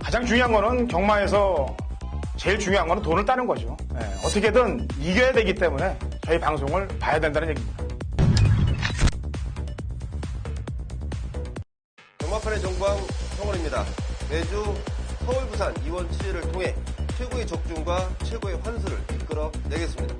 가장 중요한 거는 경마에서 제일 중요한 거는 돈을 따는 거죠. 어떻게든 이겨야 되기 때문에 저희 방송을 봐야 된다는 얘기입니다. 경마판의 정광 성원입니다. 매주 서울, 부산, 이원 취재를 통해 최고의 적중과 최고의 환수를 이끌어내겠습니다.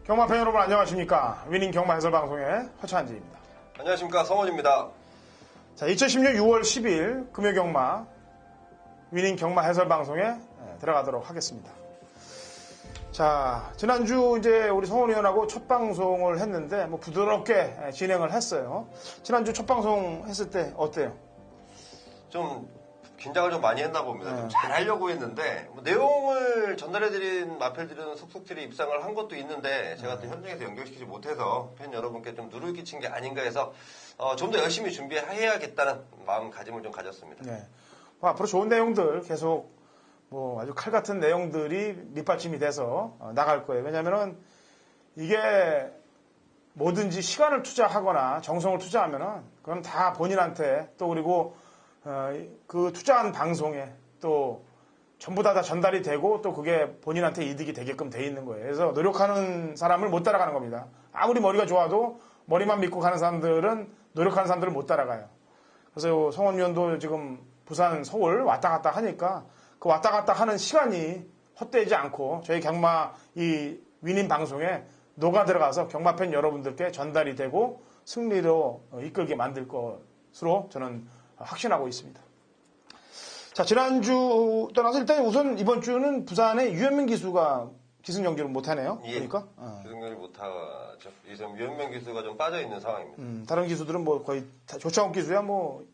경마팬 여러분 안녕하십니까. 위닝 경마 해설 방송의 허찬지입니다. 안녕하십니까. 성원입니다. 자, 2010년 6월 10일 금요경마 위닝 경마 해설 방송에 들어가도록 하겠습니다. 자, 지난주 이제 우리 성원 의원하고 첫 방송을 했는데 뭐 부드럽게 진행을 했어요. 지난주 첫 방송 했을 때 어때요? 좀 긴장을 좀 많이 했나 봅니다. 좀 잘하려고 했는데 뭐 내용을 전달해드린 마필들은 속속들이 입상을 한 것도 있는데 제가 또 현장에서 연결시키지 못해서 팬 여러분께 좀 누를 끼친 게 아닌가 해서 좀 더 열심히 준비해야겠다는 마음가짐을 좀 가졌습니다. 네. 뭐 앞으로 좋은 내용들 계속 뭐 아주 칼 같은 내용들이 밑받침이 돼서 나갈 거예요. 왜냐면은 이게 뭐든지 시간을 투자하거나 정성을 투자하면은 그건 다 본인한테 또 그리고 그 투자한 방송에 또 전부 다 전달이 되고 또 그게 본인한테 이득이 되게끔 돼 있는 거예요. 그래서 노력하는 사람을 못 따라가는 겁니다. 아무리 머리가 좋아도 머리만 믿고 가는 사람들은 노력하는 사람들을 못 따라가요. 그래서 성원 위원도 지금 부산, 서울 왔다 갔다 하니까 그 왔다 갔다 하는 시간이 헛되지 않고 저희 경마 이 위닝 방송에 녹아 들어가서 경마팬 여러분들께 전달이 되고 승리로 이끌게 만들 것으로 저는 확신하고 있습니다. 자, 지난주 떠나서 일단 우선 이번 주는 부산의 유현민 기수가 기승 연기를 못하네요. 예, 그러니까 기승 연기 못하죠. 지금 유현명 기수가 좀 빠져 있는 상황입니다. 다른 기수들은 뭐 거의 조창욱 기수야 뭐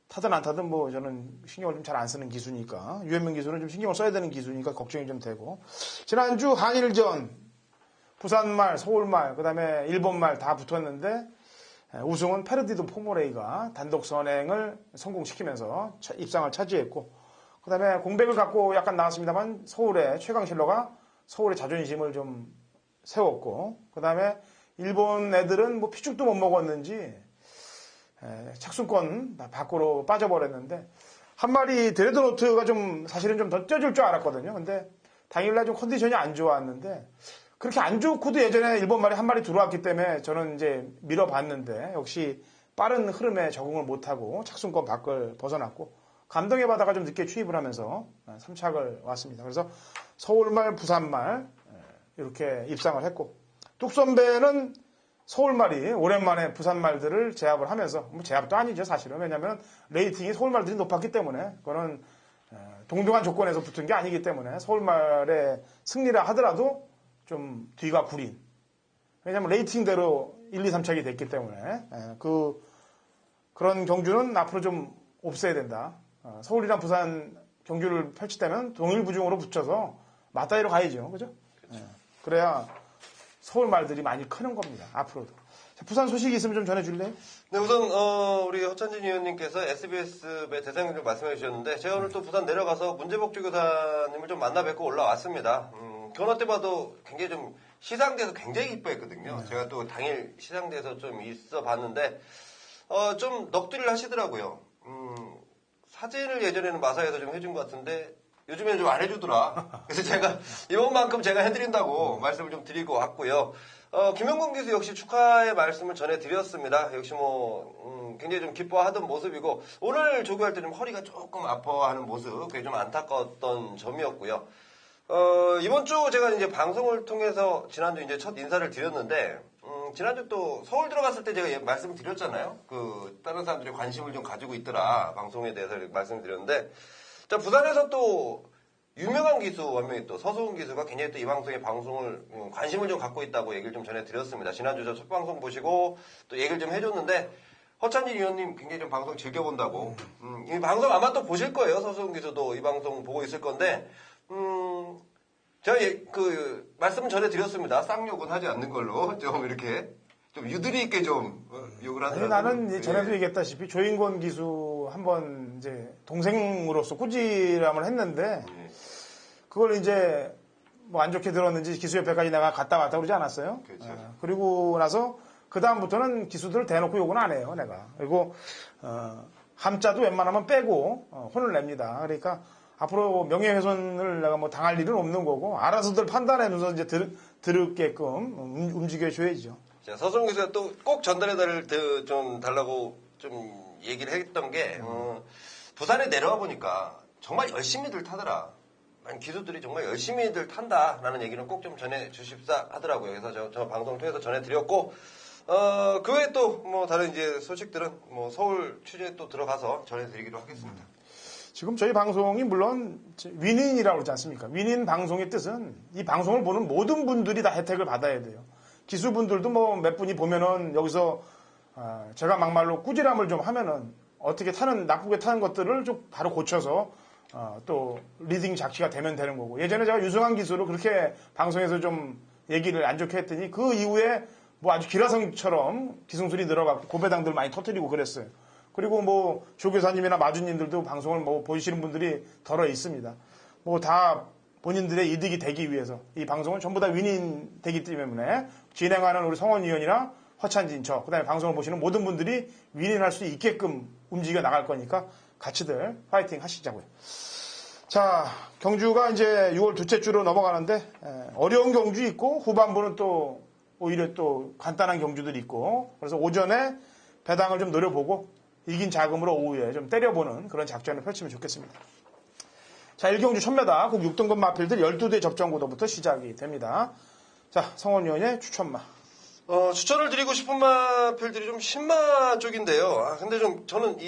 타든 안 타든 뭐 저는 신경을 좀 잘 안 쓰는 기수니까 유현민 기수는 좀 신경을 써야 되는 기수니까 걱정이 좀 되고 지난주 한일전 부산말, 서울말, 그다음에 일본말 다 붙었는데 우승은 페르디도 포모레이가 단독 선행을 성공시키면서 입상을 차지했고 그 다음에 공백을 갖고 약간 나왔습니다만 서울의 최강실러가 서울의 자존심을 좀 세웠고 그 다음에 일본 애들은 뭐 피죽도 못 먹었는지 착순권 밖으로 빠져버렸는데 한 마리 드레드노트가 좀 사실은 좀 더 쪄줄 줄 알았거든요. 근데 당일날 좀 컨디션이 안 좋았는데 그렇게 안 좋고도 예전에 일본 말이 한 마리 들어왔기 때문에 저는 이제 밀어봤는데 역시 빠른 흐름에 적응을 못하고 착순권 밖을 벗어났고 감동의 바다가 좀 늦게 취입을 하면서 3착을 왔습니다. 그래서 서울말, 부산말 이렇게 입상을 했고 뚝선배는 서울말이 오랜만에 부산말들을 제압을 하면서 뭐 제압도 아니죠 사실은. 왜냐하면 레이팅이 서울말들이 높았기 때문에 그거는 동등한 조건에서 붙은 게 아니기 때문에 서울말의 승리라 하더라도 좀 뒤가 구린. 왜냐하면 레이팅대로 1, 2, 3착이 됐기 때문에 그런 경주는 앞으로 좀 없애야 된다. 서울이랑 부산 경주를 펼칠 때면 동일부중으로 붙여서 맞다이로 가야죠. 그죠? 그렇죠. 그래야 서울 말들이 많이 크는 겁니다. 앞으로도. 자, 부산 소식이 있으면 좀 전해줄래요? 네, 우선 우리 허찬진 의원님께서 SBS의 대상을 말씀해 주셨는데 제가 오늘 또 부산 내려가서 문재복 주교사님을 좀 만나 뵙고 올라왔습니다. 견화 때 봐도 굉장히 좀 시상대에서 굉장히 이뻐했거든요. 제가 또 당일 시상대에서 좀 있어 봤는데 좀 넋두리를 하시더라고요. 사진을 예전에는 마사에서 좀 해준 것 같은데 요즘에는 좀 안 해주더라. 그래서 제가 이번만큼 제가 해드린다고 말씀을 좀 드리고 왔고요. 김영건 기수 역시 축하의 말씀을 전해드렸습니다. 역시 굉장히 좀 기뻐하던 모습이고 오늘 조교할 때 좀 허리가 조금 아파하는 모습 그게 좀 안타까웠던 점이었고요. 이번 주 제가 이제 방송을 통해서 지난주 이제 첫 인사를 드렸는데, 지난주 또 서울 들어갔을 때 제가 말씀을 드렸잖아요. 다른 사람들이 관심을 좀 가지고 있더라. 방송에 대해서 이렇게 말씀을 드렸는데, 자, 부산에서 또 유명한 기수 한 명이 또 서수훈 기수가 굉장히 또 이 방송에 관심을 좀 갖고 있다고 얘기를 좀 전해드렸습니다. 지난주 저 첫 방송 보시고 또 얘기를 좀 해줬는데, 허찬진 의원님 굉장히 좀 방송 즐겨본다고. 이 방송 아마 또 보실 거예요. 서수훈 기수도 이 방송 보고 있을 건데, 제가 말씀을 전해드렸습니다. 쌍욕은 하지 않는 걸로 좀 이렇게 좀 유두리 있게 좀 욕을 아니, 하더라고요. 나는 전에도 얘기했다시피 조인권 기수 한번 이제 동생으로서 꾸지람을 했는데 그걸 이제 뭐 안 좋게 들었는지 기수협회까지 내가 갔다 왔다 그러지 않았어요? 그렇죠. 그리고 나서 그 다음부터는 기수들을 대놓고 욕은 안 해요, 내가. 그리고 함자도 웬만하면 빼고 혼을 냅니다. 그러니까 앞으로 명예훼손을 내가 뭐 당할 일은 없는 거고 알아서들 판단해서 이제 들을게끔 움직여줘야죠. 자, 서정 교수가 또 꼭 전달해 좀 달라고 좀 얘기를 했던 게 부산에 내려와 보니까 정말 열심히들 타더라. 기수들이 정말 열심히들 탄다라는 얘기는 꼭 좀 전해 주십사 하더라고요. 그래서 저 방송 통해서 전해드렸고 그 외에 또 뭐 다른 이제 소식들은 뭐 서울 취재 또 들어가서 전해드리기로 하겠습니다. 지금 저희 방송이 물론 윈윈이라고 그러지 않습니까? 윈윈 방송의 뜻은 이 방송을 보는 모든 분들이 다 혜택을 받아야 돼요. 기수분들도 뭐 몇 분이 보면은 여기서 제가 막말로 꾸지람을 좀 하면은 어떻게 나쁘게 타는 것들을 좀 바로 고쳐서 또 리딩 작시가 되면 되는 거고. 예전에 제가 유승환 기수를 그렇게 방송에서 좀 얘기를 안 좋게 했더니 그 이후에 뭐 아주 기라성처럼 기승술이 늘어가고 고배당들 많이 터뜨리고 그랬어요. 그리고 뭐 조교사님이나 마주님들도 방송을 뭐 보시는 분들이 덜어 있습니다. 뭐 다 본인들의 이득이 되기 위해서 이 방송은 전부 다 윈윈 되기 때문에 진행하는 우리 성원 위원이나 허찬진 그다음에 방송을 보시는 모든 분들이 윈윈할 수 있게끔 움직여 나갈 거니까 같이들 파이팅 하시자고요. 자, 경주가 이제 6월 둘째 주로 넘어가는데 어려운 경주 있고 후반부는 또 오히려 또 간단한 경주들이 있고 그래서 오전에 배당을 좀 노려보고 이긴 자금으로 오후에 좀 때려보는 그런 작전을 펼치면 좋겠습니다. 자, 1경주 1000m 국 6등급 마필들 12대 접전구도부터 시작이 됩니다. 자, 성원 의원의 추천마. 추천을 드리고 싶은 마필들이 좀 신마 쪽인데요. 근데 좀 저는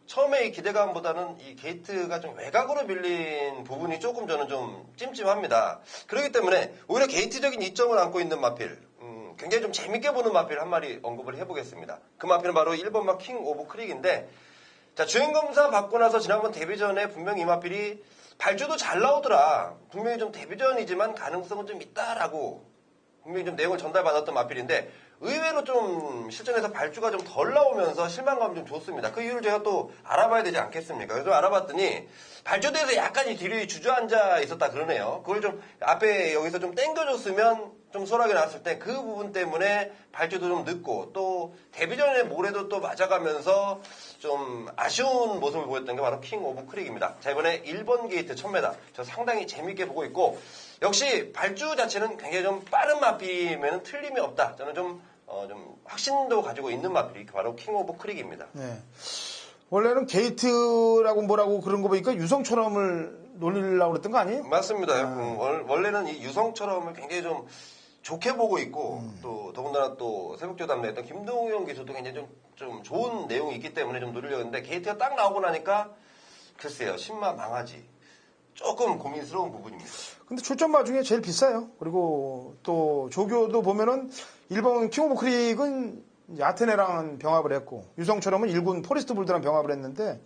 처음에 이 기대감보다는 이 게이트가 좀 외곽으로 밀린 부분이 조금 저는 좀 찜찜합니다. 그렇기 때문에 오히려 게이트적인 이점을 안고 있는 마필, 굉장히 좀 재밌게 보는 마필 한 마리 언급을 해보겠습니다. 그 마필은 바로 1번마 킹 오브 크릭인데, 자, 주행검사 받고 나서 지난번 데뷔전에 분명히 이 마필이 발주도 잘 나오더라. 분명히 좀 데뷔전이지만 가능성은 좀 있다라고 분명히 좀 내용을 전달받았던 마필인데 의외로 좀 실전에서 발주가 좀 덜 나오면서 실망감이 좀 좋습니다. 그 이유를 제가 또 알아봐야 되지 않겠습니까? 그래서 알아봤더니 발주대에서 약간 이 뒤로 주저앉아 있었다 그러네요. 그걸 좀 앞에 여기서 좀 땡겨줬으면 좀 소홀하게 나왔을 때 그 부분 때문에 발주도 좀 늦고 또 데뷔전에 모레도 또 맞아가면서 좀 아쉬운 모습을 보였던 게 바로 킹 오브 크릭입니다. 자, 이번에 1번 게이트 1000m 저 상당히 재밌게 보고 있고 역시 발주 자체는 굉장히 좀 빠른 마필이면 틀림이 없다. 저는 좀 확신도 가지고 있는 마필이 바로 킹 오브 크릭입니다. 네. 원래는 게이트라고 뭐라고 그런 거 보니까 유성처럼을 놀리려고 그랬던 거 아니에요? 맞습니다. 원래는 이 유성처럼을 굉장히 좀 좋게 보고 있고 또 더군다나 또 새벽조담 냈던 김동현 기수도 굉장히 좀 좋은 내용이 있기 때문에 좀 노리려고 했는데 게이트가 딱 나오고 나니까 글쎄요. 신마 망하지. 조금 고민스러운 부분입니다. 근데 출전마 중에 제일 비싸요. 그리고 또 조교도 보면은 1번 킹 오브 크릭은 아테네랑 병합을 했고 유성처럼은 1군 포레스트 불드랑 병합을 했는데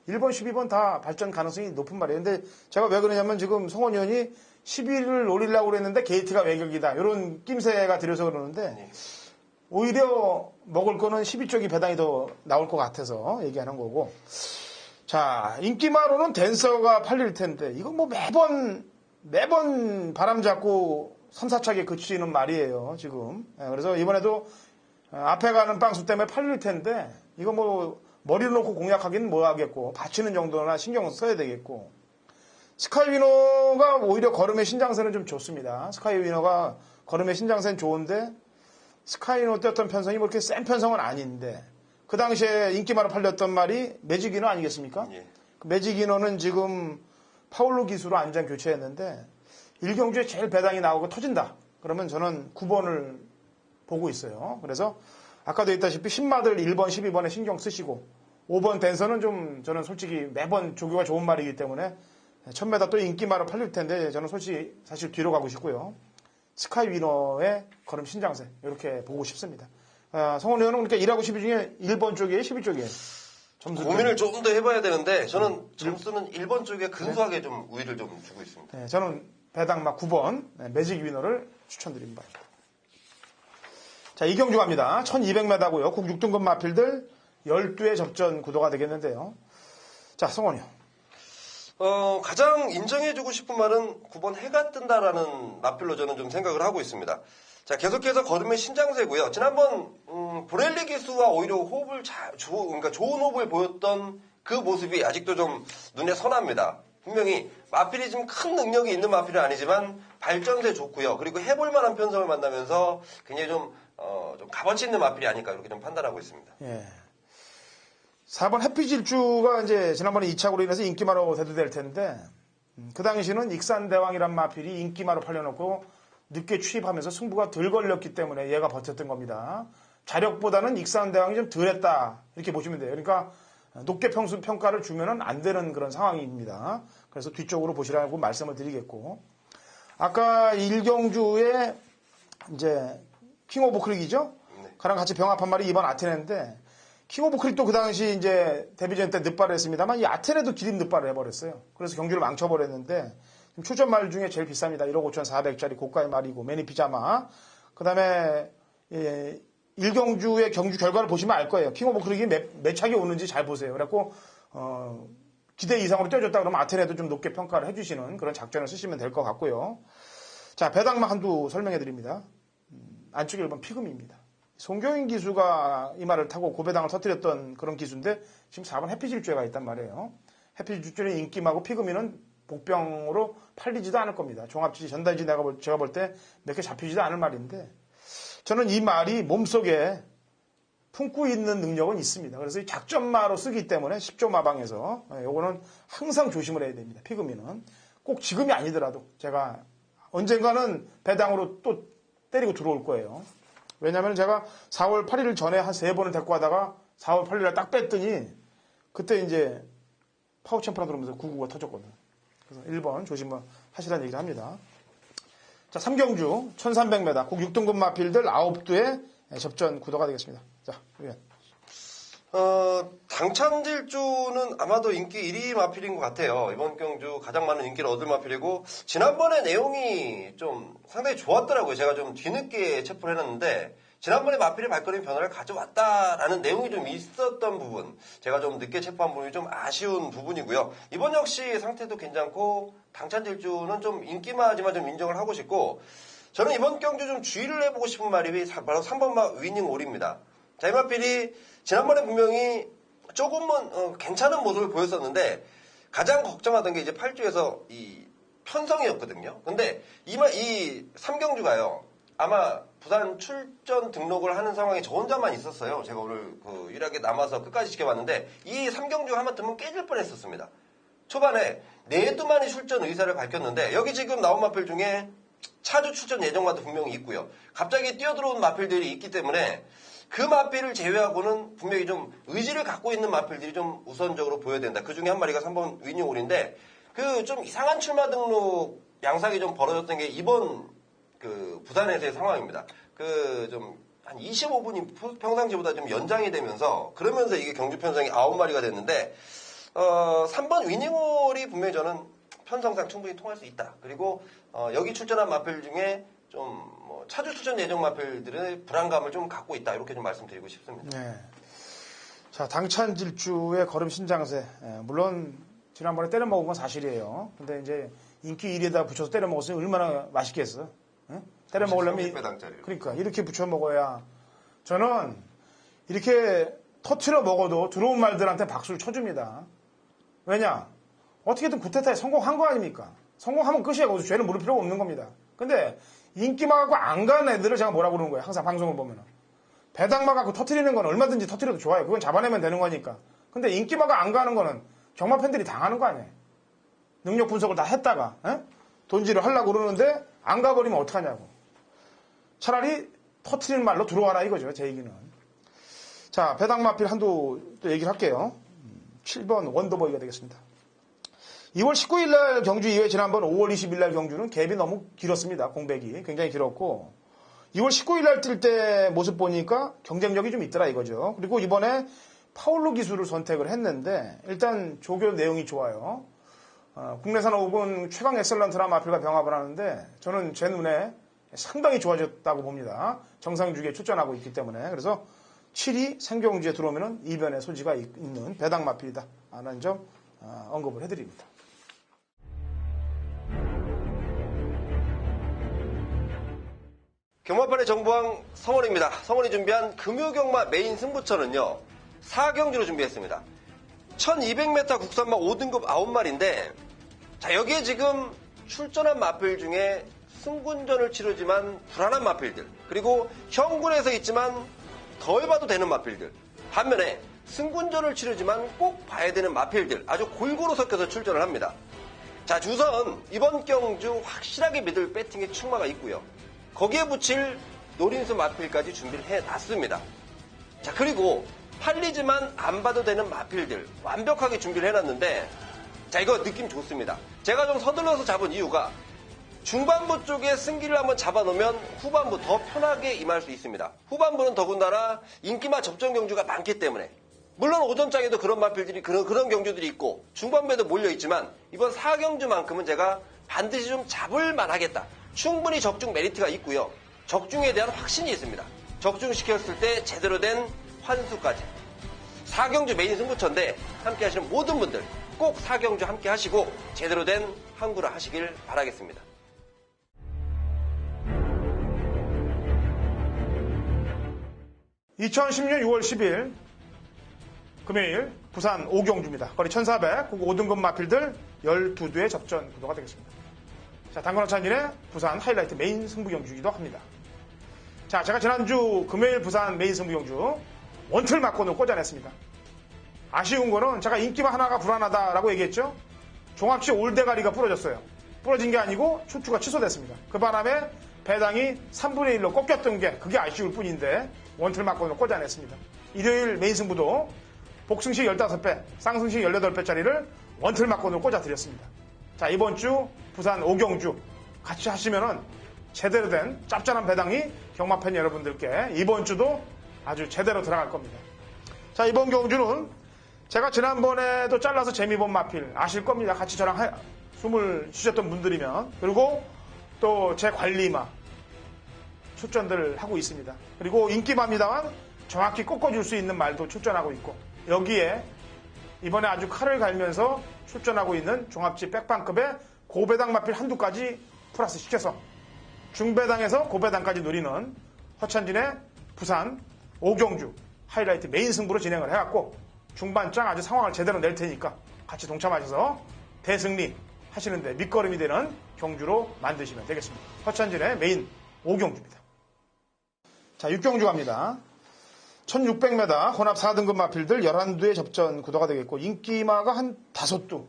1번, 12번 다 발전 가능성이 높은 말이에요. 근데 제가 왜 그러냐면 지금 성원 의원이 11을 노리려고 그랬는데 게이트가 외격이다. 이런 낌새가 들여서 그러는데 오히려 먹을 거는 12쪽이 배당이 더 나올 것 같아서 얘기하는 거고. 자, 인기마로는 댄서가 팔릴 텐데 이거 뭐 매번 바람 잡고 3, 4차게 그치는 말이에요, 지금. 그래서 이번에도 앞에 가는 빵수 때문에 팔릴 텐데 이거 뭐 머리를 놓고 공략하기는 뭐 하겠고 받치는 정도나 신경 써야 되겠고 스카이위너가 오히려 걸음의 신장세는 좀 좋습니다. 스카이위너가 걸음의 신장세는 좋은데 스카이위너 뛰었던 편성이 뭐 그렇게 센 편성은 아닌데 그 당시에 인기마로 팔렸던 말이 매직위너 아니겠습니까? 예. 그 매직위너는 지금 파울로 기수로 안장 교체했는데 1경주에 제일 배당이 나오고 터진다. 그러면 저는 9번을 보고 있어요. 그래서 아까도 했다시피 10마들 1번, 12번에 신경 쓰시고 5번 댄서는 좀 저는 솔직히 매번 조교가 좋은 말이기 때문에 1000m 또 인기마로 팔릴 텐데 저는 솔직히 사실 뒤로 가고 싶고요. 스카이 위너의 걸음 신장세 이렇게 보고 싶습니다. 성원 의원은 그러니까 1하고 12 중에 1번 쪽이에요? 12쪽이에요? 점수 고민을 조금 더 해봐야 되는데 저는 점수는 1번 쪽에 근소하게 좀 우위를 좀 주고 있습니다. 네, 저는 배당막 9번 매직 위너를 추천드립니다. 자, 이경주 갑니다. 1200m고요. 국 6등급 마필들 12의 접전 구도가 되겠는데요. 자, 성원이요. 가장 인정해주고 싶은 말은 9번 해가 뜬다라는 마필로 저는 좀 생각을 하고 있습니다. 자, 계속해서 거름의 신장세고요. 지난번 보렐리 기수와 오히려 그러니까 좋은 호흡을 보였던 그 모습이 아직도 좀 눈에 선합니다. 분명히 마필이 지금 큰 능력이 있는 마필은 아니지만 발전세 좋고요. 그리고 해볼 만한 편성을 만나면서 굉장히 좀 값어치 있는 마필이 아닐까 이렇게 좀 판단하고 있습니다. 예. 4번 해피질주가 이제 지난번에 2착으로 인해서 인기마로 대두될 텐데, 그 당시는 익산대왕이란 마필이 인기마로 팔려놓고 늦게 취입하면서 승부가 덜 걸렸기 때문에 얘가 버텼던 겁니다. 자력보다는 익산대왕이 좀 덜했다. 이렇게 보시면 돼요. 그러니까 높게 평가를 주면은 안 되는 그런 상황입니다. 그래서 뒤쪽으로 보시라고 말씀을 드리겠고. 아까 일경주의 이제 킹 오브 크릭이죠? 네. 가랑 같이 병합 한 마리 2번 아테네인데, 킹 오브 크릭도 그 당시 이제 데뷔전 때 늑발을 했습니다만 이 아테네도 기립 늑발을 해버렸어요. 그래서 경기를 망쳐버렸는데, 출전 말 중에 제일 비쌉니다. 1억 5,400짜리 고가의 말이고, 매니피자마. 그 다음에, 일경주의 경주 결과를 보시면 알 거예요. 킹 오브 크릭이 몇 착이 오는지 잘 보세요. 그래갖고, 기대 이상으로 뛰어줬다 그러면 아테네도 좀 높게 평가를 해주시는 그런 작전을 쓰시면 될 것 같고요. 자, 배당만 한두 설명해 드립니다. 안쪽에 1번 피금입니다. 송경인 기수가 이 말을 타고 고배당을 터뜨렸던 그런 기수인데 지금 4번 해피질주가 있단 말이에요. 해피질주는 인기마고 피금이는 복병으로 팔리지도 않을 겁니다. 종합지지 전달지 제가 볼 때 몇 개 잡히지도 않을 말인데 저는 이 말이 몸속에 품고 있는 능력은 있습니다. 그래서 이 작전마로 쓰기 때문에 10조 마방에서 요거는 항상 조심을 해야 됩니다. 피금이는 꼭 지금이 아니더라도 제가 언젠가는 배당으로 또 때리고 들어올 거예요. 왜냐하면 제가 4월 8일 전에 한 3번을 데리고 하다가 4월 8일에 딱 뺐더니 그때 이제 파워챔프라 들어오면서 999가 터졌거든요. 그래서 1번 조심하시라는 얘기를 합니다. 자, 삼경주 1300m 국 6등급 마필들 9두의 접전 구도가 되겠습니다. 자, 의원. 당찬질주는 아마도 인기 1위 마필인 것 같아요. 이번 경주 가장 많은 인기를 얻을 마필이고 지난번에 내용이 좀 상당히 좋았더라고요. 제가 좀 뒤늦게 체포를 해놨는데 지난번에 마필의 발걸음 변화를 가져왔다라는 내용이 좀 있었던 부분 제가 좀 늦게 체포한 부분이 좀 아쉬운 부분이고요. 이번 역시 상태도 괜찮고 당찬질주는 좀 인기마지만 좀 인정을 하고 싶고 저는 이번 경주 좀 주의를 해보고 싶은 말이 바로 3번마 위닝 올입니다. 자, 이 마필이 지난번에 분명히 조금은 괜찮은 모습을 보였었는데 가장 걱정하던 게 이제 8주에서 이 편성이었거든요. 근데 이 3경주가요. 아마 부산 출전 등록을 하는 상황에 저 혼자만 있었어요. 제가 오늘 유일하게 남아서 끝까지 지켜봤는데 이 3경주 하마 뜨면 깨질 뻔했었습니다. 초반에 4두만이 출전 의사를 밝혔는데 여기 지금 나온 마필 중에 차주 출전 예정과도 분명히 있고요. 갑자기 뛰어들어온 마필들이 있기 때문에 그 마필을 제외하고는 분명히 좀 의지를 갖고 있는 마필들이 좀 우선적으로 보여야 된다. 그 중에 한 마리가 3번 위닝홀인데 그 좀 이상한 출마 등록 양상이 좀 벌어졌던 게 이번 부산에서의 상황입니다. 좀 한 25분이 평상시보다 좀 연장이 되면서 그러면서 이게 경주 편성이 9마리가 됐는데 3번 위닝홀이 분명히 저는 편성상 충분히 통할 수 있다. 그리고 여기 출전한 마필 중에 좀 차주 출전 예정 마필들의 불안감을 좀 갖고 있다. 이렇게 좀 말씀드리고 싶습니다. 네. 자, 당찬질주의 걸음 신장세. 물론 지난번에 때려 먹은 건 사실이에요. 근데 이제 인기 1위에다 붙여서 때려 먹었으니 얼마나 맛있겠어. 때려 먹으려면 그러니까 이렇게 붙여 먹어야 저는 이렇게 터트려 먹어도 들어온 말들한테 박수를 쳐줍니다. 왜냐? 어떻게든 구테타에 성공한 거 아닙니까? 성공하면 끝이야. 거기서 죄를 물을 필요가 없는 겁니다. 근데 인기만 갖고 안 간 애들을 제가 뭐라고 그러는 거예요. 항상 방송을 보면은. 배당만 갖고 터트리는 건 얼마든지 터트려도 좋아요. 그건 잡아내면 되는 거니까. 근데 인기마가 안 가는 거는 경마 팬들이 당하는 거 아니에요. 능력 분석을 다 했다가 돈질을 하려고 그러는데 안 가버리면 어떡하냐고. 차라리 터트리는 말로 들어와라 이거죠. 제 얘기는. 자, 배당마필 한두 또 얘기를 할게요. 7번 원더보이가 되겠습니다. 2월 19일 날 경주 이후에 지난번 5월 20일 날 경주는 갭이 너무 길었습니다. 공백이 굉장히 길었고 2월 19일 날 뛸 때 모습 보니까 경쟁력이 좀 있더라 이거죠. 그리고 이번에 파울로 기수를 선택을 했는데 일단 조교 내용이 좋아요. 국내산 5군 최강 엑셀런트라 마필과 병합을 하는데 저는 제 눈에 상당히 좋아졌다고 봅니다. 정상 주기에 출전하고 있기 때문에. 그래서 7이 생경주에 들어오면 이변의 소지가 있는 배당 마필이다 라는 점 언급을 해드립니다. 경마판의 정보왕 성원입니다. 성원이 준비한 금요경마 메인 승부처는요. 4경주로 준비했습니다. 1200m 국산마 5등급 9마리인데 자 여기에 지금 출전한 마필 중에 승군전을 치르지만 불안한 마필들 그리고 형군에서 있지만 덜 봐도 되는 마필들 반면에 승군전을 치르지만 꼭 봐야 되는 마필들 아주 골고루 섞여서 출전을 합니다. 자 우선 이번 경주 확실하게 믿을 배팅의 축마가 있고요. 거기에 붙일 노린수 마필까지 준비를 해놨습니다. 자 그리고 팔리지만 안 봐도 되는 마필들 완벽하게 준비를 해놨는데 자 이거 느낌 좋습니다. 제가 좀 서둘러서 잡은 이유가 중반부 쪽에 승기를 한번 잡아놓으면 후반부 더 편하게 임할 수 있습니다. 후반부는 더군다나 인기마 접전 경주가 많기 때문에 물론 오전장에도 그런 마필들이 그런 경주들이 있고 중반부에도 몰려있지만 이번 4경주만큼은 제가 반드시 좀 잡을 만하겠다. 충분히 적중 메리트가 있고요. 적중에 대한 확신이 있습니다. 적중시켰을 때 제대로 된 환수까지. 4경주 메인 승부처인데 함께 하시는 모든 분들 꼭 4경주 함께 하시고 제대로 된 항구를 하시길 바라겠습니다. (2010년 6월 10일) 금요일 부산 5경주입니다. 거리 1400, 5등급 마필들 12두의 접전 구도가 되겠습니다. 자, 당근호 찬진의 부산 하이라이트 메인 승부경주이기도 합니다. 자, 제가 지난주 금요일 부산 메인 승부경주 원틀 막건을 꽂아냈습니다. 아쉬운 거는 제가 인기만 하나가 불안하다라고 얘기했죠. 종합시 올대가리가 부러졌어요. 부러진 게 아니고 추추가 취소됐습니다. 그 바람에 배당이 3분의 1로 꺾였던 게 그게 아쉬울 뿐인데 원틀 막건을 꽂아냈습니다. 일요일 메인 승부도 복승시 15배, 쌍승시 18배짜리를 원틀 막건을 꽂아드렸습니다. 자, 이번 주 부산 5경주 같이 하시면은 제대로 된 짭짤한 배당이 경마팬 여러분들께 이번 주도 아주 제대로 들어갈 겁니다. 자, 이번 경주는 제가 지난번에도 잘라서 재미 본 마필 아실 겁니다. 같이 저랑 숨을 쉬셨던 분들이면. 그리고 또 제 관리마 출전들 하고 있습니다. 그리고 인기마입니다만 정확히 꺾어줄 수 있는 말도 출전하고 있고 여기에 이번에 아주 칼을 갈면서 출전하고 있는 종합지 백반급의 고배당 마필 한두까지 플러스 시켜서 중배당에서 고배당까지 노리는 허찬진의 부산 5경주 하이라이트 메인 승부로 진행을 해갖고 중반장 아주 상황을 제대로 낼 테니까 같이 동참하셔서 대승리 하시는데 밑거름이 되는 경주로 만드시면 되겠습니다. 허찬진의 메인 5경주입니다. 자, 6경주 갑니다. 1600m 혼합 4등급 마필들 11두의 접전 구도가 되겠고 인기마가 한 5두,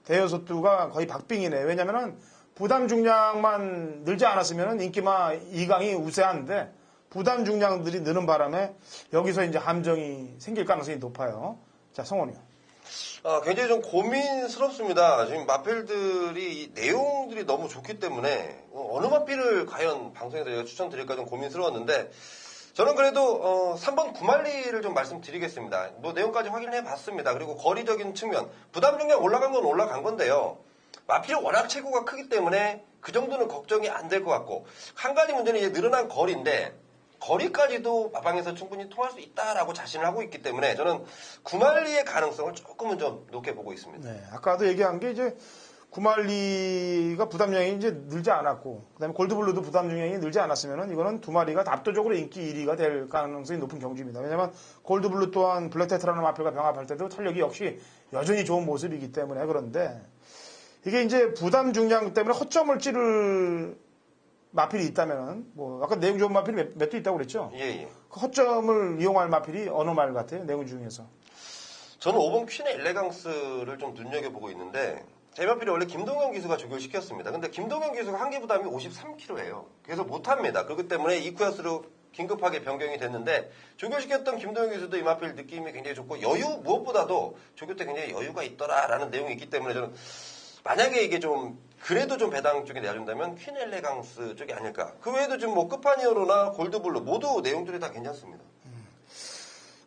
대여섯 두가 거의 박빙이네. 왜냐면은 부담 중량만 늘지 않았으면 인기마 2강이 우세한데 부담 중량들이 느는 바람에 여기서 이제 함정이 생길 가능성이 높아요. 자, 성원이요. 굉장히 좀 고민스럽습니다. 지금 마필들이 이 내용들이 너무 좋기 때문에 어느 마필을 과연 방송에서 제가 추천드릴까 좀 고민스러웠는데 저는 그래도 3번 구말리를 좀 말씀드리겠습니다. 뭐 내용까지 확인해 봤습니다. 그리고 거리적인 측면 부담 중량 올라간 건 올라간 건데요. 마필이 워낙 체구가 크기 때문에 그 정도는 걱정이 안 될 것 같고 한 가지 문제는 이제 늘어난 거리인데 거리까지도 마방에서 충분히 통할 수 있다라고 자신을 하고 있기 때문에 저는 구말리의 가능성을 조금은 좀 높게 보고 있습니다. 네, 아까도 얘기한 게 이제 구말리가 부담 중량이 이제 늘지 않았고 그다음에 골드블루도 부담 중량이 늘지 않았으면은 이거는 두 마리가 압도적으로 인기 1위가 될 가능성이 높은 경주입니다. 왜냐하면 골드블루 또한 블랙테트라는 마필과 병합할 때도 탄력이 역시 여전히 좋은 모습이기 때문에 그런데 이게 이제 부담 중량 때문에 허점을 찌를 마필이 있다면은 뭐 아까 내용 좋은 마필이 몇 두 있다고 그랬죠? 예. 그 허점을 이용할 마필이 어느 말 같아요? 내용 중에서. 저는 5번 퀸의 엘레강스를 좀 눈여겨보고 있는데 제 마필이 원래 김동현 기수가 조결시켰습니다. 근데 김동현 기수가 한계 부담이 53kg예요. 그래서 못합니다. 그렇기 때문에 이쿠야스로 긴급하게 변경이 됐는데 조결시켰던 김동현 기수도 이 마필 느낌이 굉장히 좋고 무엇보다도 조교 때 굉장히 여유가 있더라라는 내용이 있기 때문에 저는 만약에 이게 좀 그래도 좀 배당 쪽에 내준다면 퀸 엘레강스 쪽이 아닐까. 그 외에도 지금 뭐 끝판이어로나 골드블루 모두 내용들이 다 괜찮습니다.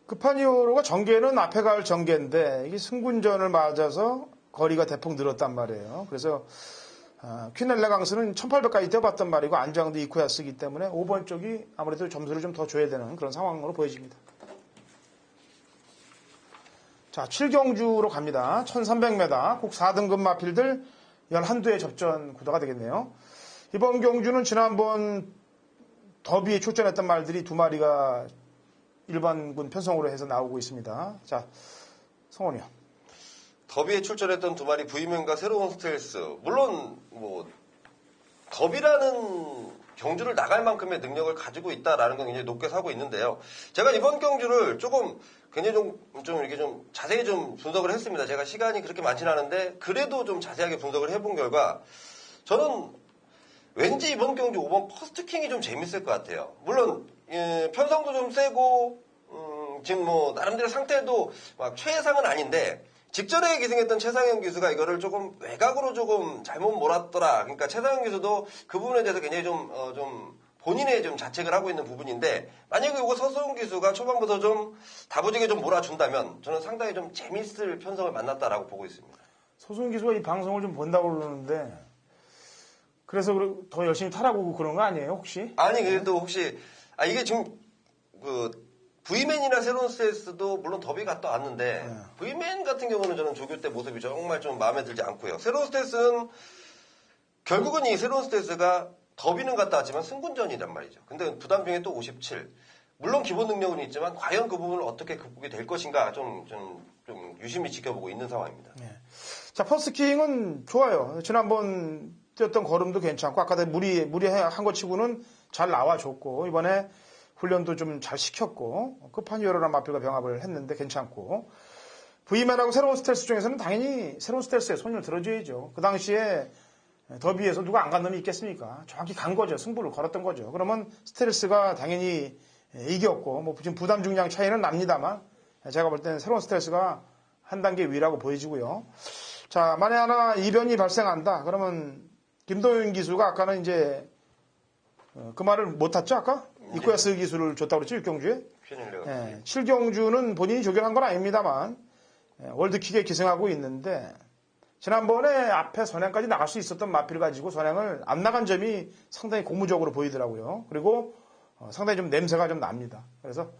끝판이어로가 전개는 앞에 갈 전개인데 이게 승군전을 맞아서 거리가 대폭 늘었단 말이에요. 그래서 퀸 엘레강스는 1800까지 뛰어봤단 말이고 안장도 이쿠야 쓰기 때문에 5번 쪽이 아무래도 점수를 좀 더 줘야 되는 그런 상황으로 보여집니다. 자, 7경주로 갑니다. 1300m 꼭 4등급 마필들 11두의 접전 구도가 되겠네요. 이번 경주는 지난번 더비에 출전했던 말들이 두 마리가 일반군 편성으로 해서 나오고 있습니다. 자, 성원이요. 더비에 출전했던 두 마리 부이맨과 새로운 스텔스. 물론 뭐 더비라는 경주를 나갈 만큼의 능력을 가지고 있다라는 건 굉장히 높게 사고 있는데요. 제가 이번 경주를 조금 굉장히 좀 이렇게 좀 자세히 좀 분석을 했습니다. 제가 시간이 그렇게 많지는 않은데 그래도 좀 자세하게 분석을 해본 결과 저는 왠지 이번 경주 5번 퍼스트킹이 좀 재밌을 것 같아요. 물론 편성도 좀 세고 지금 뭐 나름대로 상태도 막 최상은 아닌데 직전에 기승했던 최상현 기수가 이거를 조금 외곽으로 조금 잘못 몰았더라. 그러니까 최상현 기수도 그 부분에 대해서 굉장히 좀 본인의 좀 자책을 하고 있는 부분인데 만약에 이거 서수훈 기수가 초반부터 좀 다부지게 좀 몰아준다면 저는 상당히 좀 재밌을 편성을 만났다라고 보고 있습니다. 서수훈 기수가 이 방송을 좀 본다고 그러는데 그래서 더 열심히 타라고 그런 거 아니에요 혹시? 아니 그래도 혹시 이게 지금 V맨이나 새로운 스텔스도 물론 더비 갔다 왔는데 V맨 같은 경우는 저는 조교 때 모습이 정말 좀 마음에 들지 않고요. 새로운 스텔스는 결국은 이 새로운 스텔스가 더비는 갔다 왔지만 승군전이란 말이죠. 근데 부담중에 또 57. 물론 기본 능력은 있지만 과연 그 부분을 어떻게 극복이 될 것인가 좀 유심히 지켜보고 있는 상황입니다. 네. 자, 퍼스킹은 좋아요. 지난번 뛰었던 걸음도 괜찮고 아까 무리한 거 치고는 잘 나와줬고 이번에 훈련도 좀 잘 시켰고 끝판 유혈이라는 마필과 병합을 했는데 괜찮고 V맨하고 새로운 스텔스 중에서는 당연히 새로운 스텔스에 손을 들어줘야죠. 그 당시에 더비에서 누가 안 간 놈이 있겠습니까? 정확히 간 거죠. 승부를 걸었던 거죠. 그러면 스텔스가 당연히 이겼고 뭐 지금 부담 중량 차이는 납니다만 제가 볼 때는 새로운 스텔스가 한 단계 위라고 보여지고요. 자, 만에 하나 이변이 발생한다. 그러면 김도윤 기수가 아까는 이제 그 말을 못 탔죠 아까? 이쿠야스 기술을 줬다고 그랬죠 6경주에? 네, 7경주는 본인이 조결한 건 아닙니다만 월드킥에 기승하고 있는데 지난번에 앞에 선행까지 나갈 수 있었던 마필을 가지고 선행을 안 나간 점이 상당히 고무적으로 보이더라고요. 그리고 상당히 좀 냄새가 좀 납니다. 그래서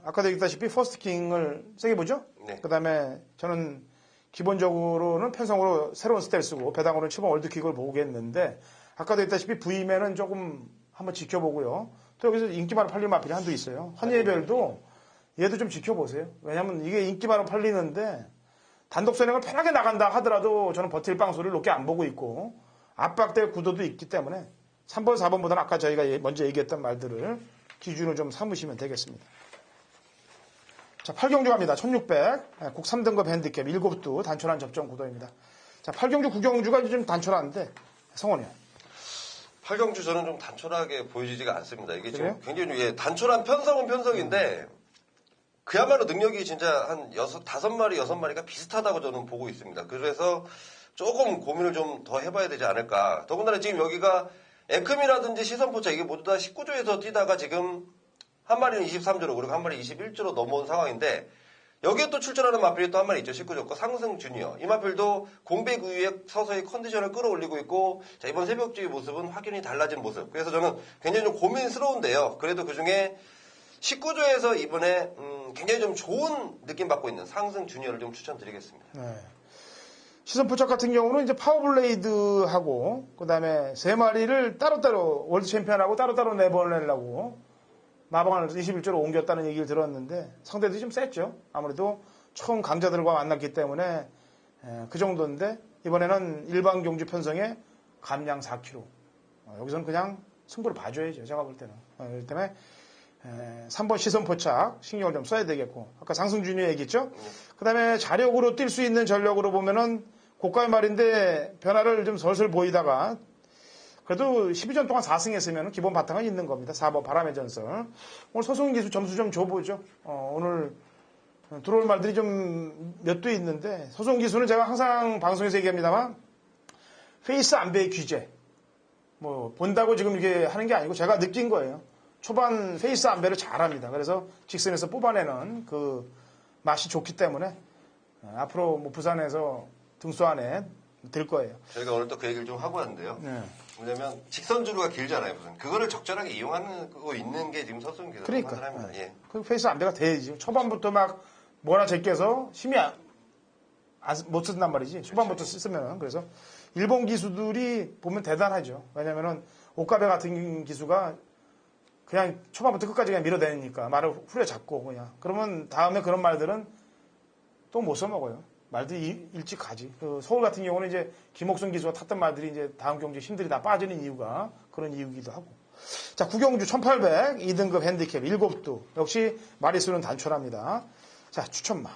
아까도 얘기했다시피 퍼스트킹을 세게 보죠. 네. 그 다음에 저는 기본적으로는 편성으로 새로운 스텔스고 배당으로는 7번 월드킥을 보겠는데 아까도 했다시피 V맨은 조금 한번 지켜보고요. 또 여기서 인기마로 팔리는 마필이 한두 있어요. 환예별도 얘도 좀 지켜보세요. 왜냐하면 이게 인기마로 팔리는데 단독 선행을 편하게 나간다 하더라도 저는 버틸 방소를 높게 안 보고 있고 압박될 구도도 있기 때문에 3번, 4번보다는 아까 저희가 먼저 얘기했던 말들을 기준으로 좀 삼으시면 되겠습니다. 자, 8경주 갑니다. 1600. 국 3등급 핸디캡 7두 단촐한 접전 구도입니다. 자, 8경주, 9경주가 좀 단촐한데 성원이요. 8경주 저는 좀 단촐하게 보여지지가 않습니다. 이게 그래요? 좀 굉장히 단촐한 편성은 편성인데 그야말로 능력이 진짜 한 5마리, 6마리가 비슷하다고 저는 보고 있습니다. 그래서 조금 고민을 좀 더 해봐야 되지 않을까. 더군다나 지금 여기가 에크미라든지 시선포차 이게 모두 다 19조에서 뛰다가 지금 한 마리는 23조로 그리고 한 마리 21조로 넘어온 상황인데 여기에 또 출전하는 마필이 또 한 마리 있죠. 19조 거 상승 주니어. 이 마필도 공백 이후에 서서히 컨디션을 끌어올리고 있고 자, 이번 새벽주의 모습은 확연히 달라진 모습. 그래서 저는 굉장히 좀 고민스러운데요. 그래도 그중에 19조에서 이번에 굉장히 좀 좋은 느낌 받고 있는 상승 주니어를 좀 추천드리겠습니다. 네. 시선 포착 같은 경우는 이제 파워블레이드하고 그다음에 세 마리를 따로따로 월드 챔피언하고 따로따로 내보내려고 마방을 21조로 옮겼다는 얘기를 들었는데 상대들이 좀 셌죠. 아무래도 처음 강자들과 만났기 때문에 그 정도인데 이번에는 일반 경주 편성에 감량 4kg. 여기서는 그냥 승부를 봐줘야죠. 제가 볼 때는. 그렇기 때문에 3번 시선 포착 신경을 좀 써야 되겠고 아까 상승준이 얘기했죠. 그 다음에 자력으로 뛸 수 있는 전력으로 보면은 고가의 말인데 변화를 좀 슬슬 보이다가 그래도 12전 동안 4승했으면 기본 바탕은 있는 겁니다. 4번 바람의 전설. 오늘 서승훈 기수 점수 좀 줘보죠. 오늘 들어올 말들이 좀 몇 두 있는데 서승훈 기수는 제가 항상 방송에서 얘기합니다만 페이스 안배의 귀재. 뭐 본다고 지금 이렇게 하는 게 아니고 제가 느낀 거예요. 초반 페이스 안배를 잘합니다. 그래서 직선에서 뽑아내는 그 맛이 좋기 때문에 앞으로 뭐 부산에서 등수 안에 될 거예요. 저희가 오늘 또 그 얘기를 좀 하고 왔는데요. 네. 왜냐면 직선주로가 길잖아요. 무슨 그거를 적절하게 이용하고 있는 게 지금 서수훈 기자 그러니까. 판단합니다. 예. 그 페이스 안배가 돼야지. 초반부터 막 뭐라 제껴서 힘이 못 쓴단 말이지. 초반부터 쓰면. 그래서 일본 기수들이 보면 대단하죠. 왜냐면은 오카베 같은 기수가 그냥 초반부터 끝까지 그냥 밀어대니까 말을 후려잡고 그냥. 그러면 다음에 그런 말들은 또 못 써먹어요. 말들이 일찍 가지. 그 서울 같은 경우는 이제 김옥순 기수가 탔던 말들이 이제 다음 경기에 힘들이 다 빠지는 이유가 그런 이유기도 하고. 자, 구경주 1800, 2등급 핸디캡 7두. 역시 마리수는 단촐합니다. 자, 추천마.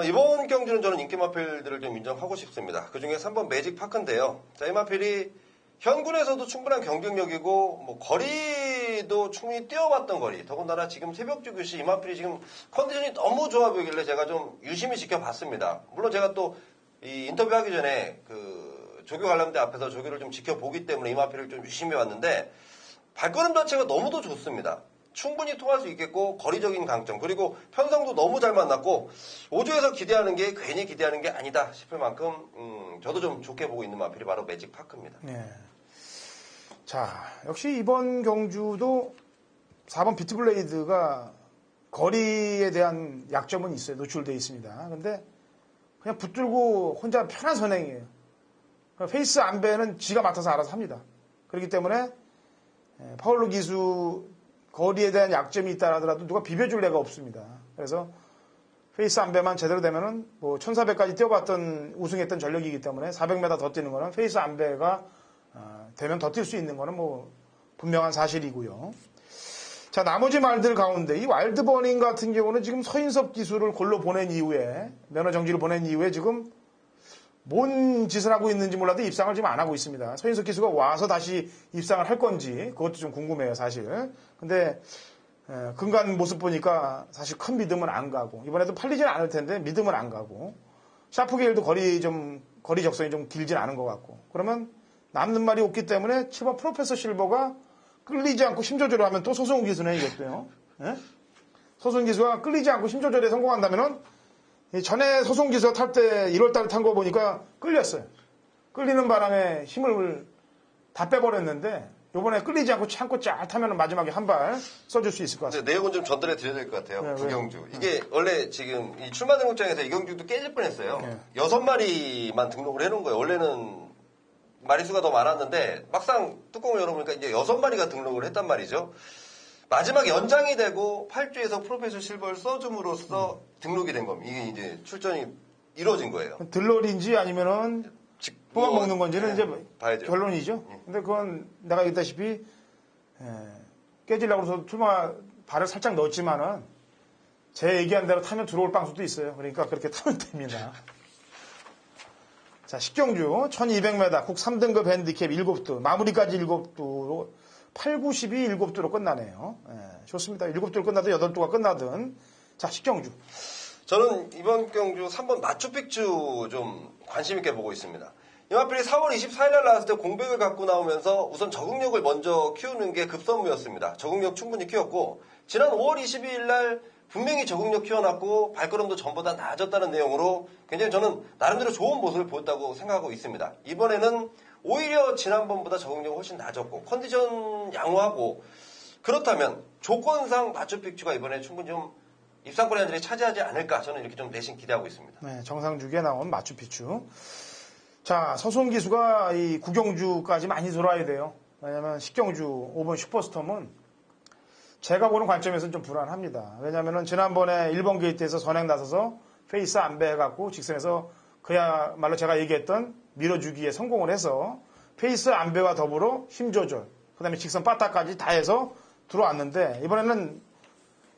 이번 경주는 저는 인기 마필들을 좀 인정하고 싶습니다. 그 중에 3번 매직 파크인데요. 자, 이 마필이 현군에서도 충분한 경쟁력이고, 뭐, 거리도 충분히 뛰어봤던 거리. 더군다나 지금 새벽주 시 이 마필이 지금 컨디션이 너무 좋아 보이길래 제가 좀 유심히 지켜봤습니다. 물론 제가 또 이 인터뷰 하기 전에 그 조교 관람대 앞에서 조교를 좀 지켜보기 때문에 이 마필을 좀 유심히 봤는데, 발걸음 자체가 너무도 좋습니다. 충분히 통할 수 있겠고 거리적인 강점 그리고 편성도 너무 잘 만났고 5조에서 기대하는 게 괜히 기대하는 게 아니다 싶을 만큼 저도 좀 좋게 보고 있는 마필이 바로 매직 파크입니다. 네. 자, 역시 이번 경주도 4번 비트블레이드가 거리에 대한 약점은 있어요. 노출되어 있습니다. 근데 그냥 붙들고 혼자 편한 선행이에요. 페이스 안배는 지가 맡아서 알아서 합니다. 그렇기 때문에 파울로 기수 거리에 대한 약점이 있다 하더라도 누가 비벼줄 애가 없습니다. 그래서 페이스 안배만 제대로 되면은 뭐 1400까지 뛰어봤던 우승했던 전력이기 때문에 400m 더 뛰는 거는 페이스 안배가 되면 더 뛸 수 있는 거는 뭐 분명한 사실이고요. 자, 나머지 말들 가운데 이 와일드버닝 같은 경우는 지금 서인섭 기수를 골로 보낸 이후에 면허 정지를 보낸 이후에 지금 뭔 짓을 하고 있는지 몰라도 입상을 지금 안 하고 있습니다. 서인석 기수가 와서 다시 입상을 할 건지 그것도 좀 궁금해요, 사실. 근데 근간 모습 보니까 사실 큰 믿음은 안 가고 이번에도 팔리진 않을 텐데 믿음은 안 가고 샤프게일도 거리 적성이 좀 길진 않은 것 같고 그러면 남는 말이 없기 때문에 7번 프로페서 실버가 끌리지 않고 힘조절을 하면 또 소승훈 기수네 이것도요. 예? 소승훈 기수가 끌리지 않고 힘조절에 성공한다면은 전에 소송 기수가 탈 때 1월달에 탄 거 보니까 끌렸어요. 끌리는 바람에 힘을 다 빼버렸는데 이번에 끌리지 않고 참고 쫙 타면 마지막에 한 발 써줄 수 있을 것 같아요. 내용은 좀 전달해 드려야 될 것 같아요. 네, 구경주. 이게 원래 지금 이 출마 등록장에서 이 경주도 깨질 뻔했어요. 네. 6마리만 등록을 해놓은 거예요. 원래는 마리수가 더 많았는데 막상 뚜껑을 열어보니까 이제 6마리가 등록을 했단 말이죠. 마지막 연장이 되고 8주에서 프로페셔널 실버를 써줌으로써 등록이 된 겁니다. 이게 이제 출전이 이루어진 거예요. 들러리인지 아니면은 뽑아 먹는 건지는 이제 봐야죠. 결론이죠. 근데 그건 내가 얘기했다시피 깨지려고 해서 출마 발을 살짝 넣었지만은 제 얘기한 대로 타면 들어올 빵수도 있어요. 그러니까 그렇게 타면 됩니다. 자, 식경주 1200m 국 3등급 핸디캡 7두 마무리까지 7두로 8, 9, 12, 7두로 끝나네요. 좋습니다. 7두로 끝나든 8두가 끝나든. 자, 식경주. 저는 이번 경주 3번 마추픽추 좀 관심 있게 보고 있습니다. 이 마필이 4월 24일 날 나왔을 때 공백을 갖고 나오면서 우선 적응력을 먼저 키우는 게 급선무였습니다. 적응력 충분히 키웠고 지난 5월 22일 날 분명히 적응력 키워놨고 발걸음도 전보다 나아졌다는 내용으로 굉장히 저는 나름대로 좋은 모습을 보였다고 생각하고 있습니다. 이번에는 오히려 지난번보다 적응력이 훨씬 나아졌고 컨디션 양호하고 그렇다면 조건상 마추픽추가 이번에 충분히 좀 입상권의 한 자리 차지하지 않을까 저는 이렇게 좀 내심 기대하고 있습니다. 네, 정상주기에 나온 마추픽추. 자, 서수훈 기수가 이 구경주까지 많이 돌아야 돼요. 왜냐면 식경주 5번 슈퍼스톰은 제가 보는 관점에서는 좀 불안합니다. 왜냐면은 지난번에 1번 게이트에서 선행 나서서 페이스 안배 해갖고 직선에서 그야말로 제가 얘기했던 밀어주기에 성공을 해서 페이스 안배와 더불어 힘 조절, 그 다음에 직선 빠따까지 다 해서 들어왔는데 이번에는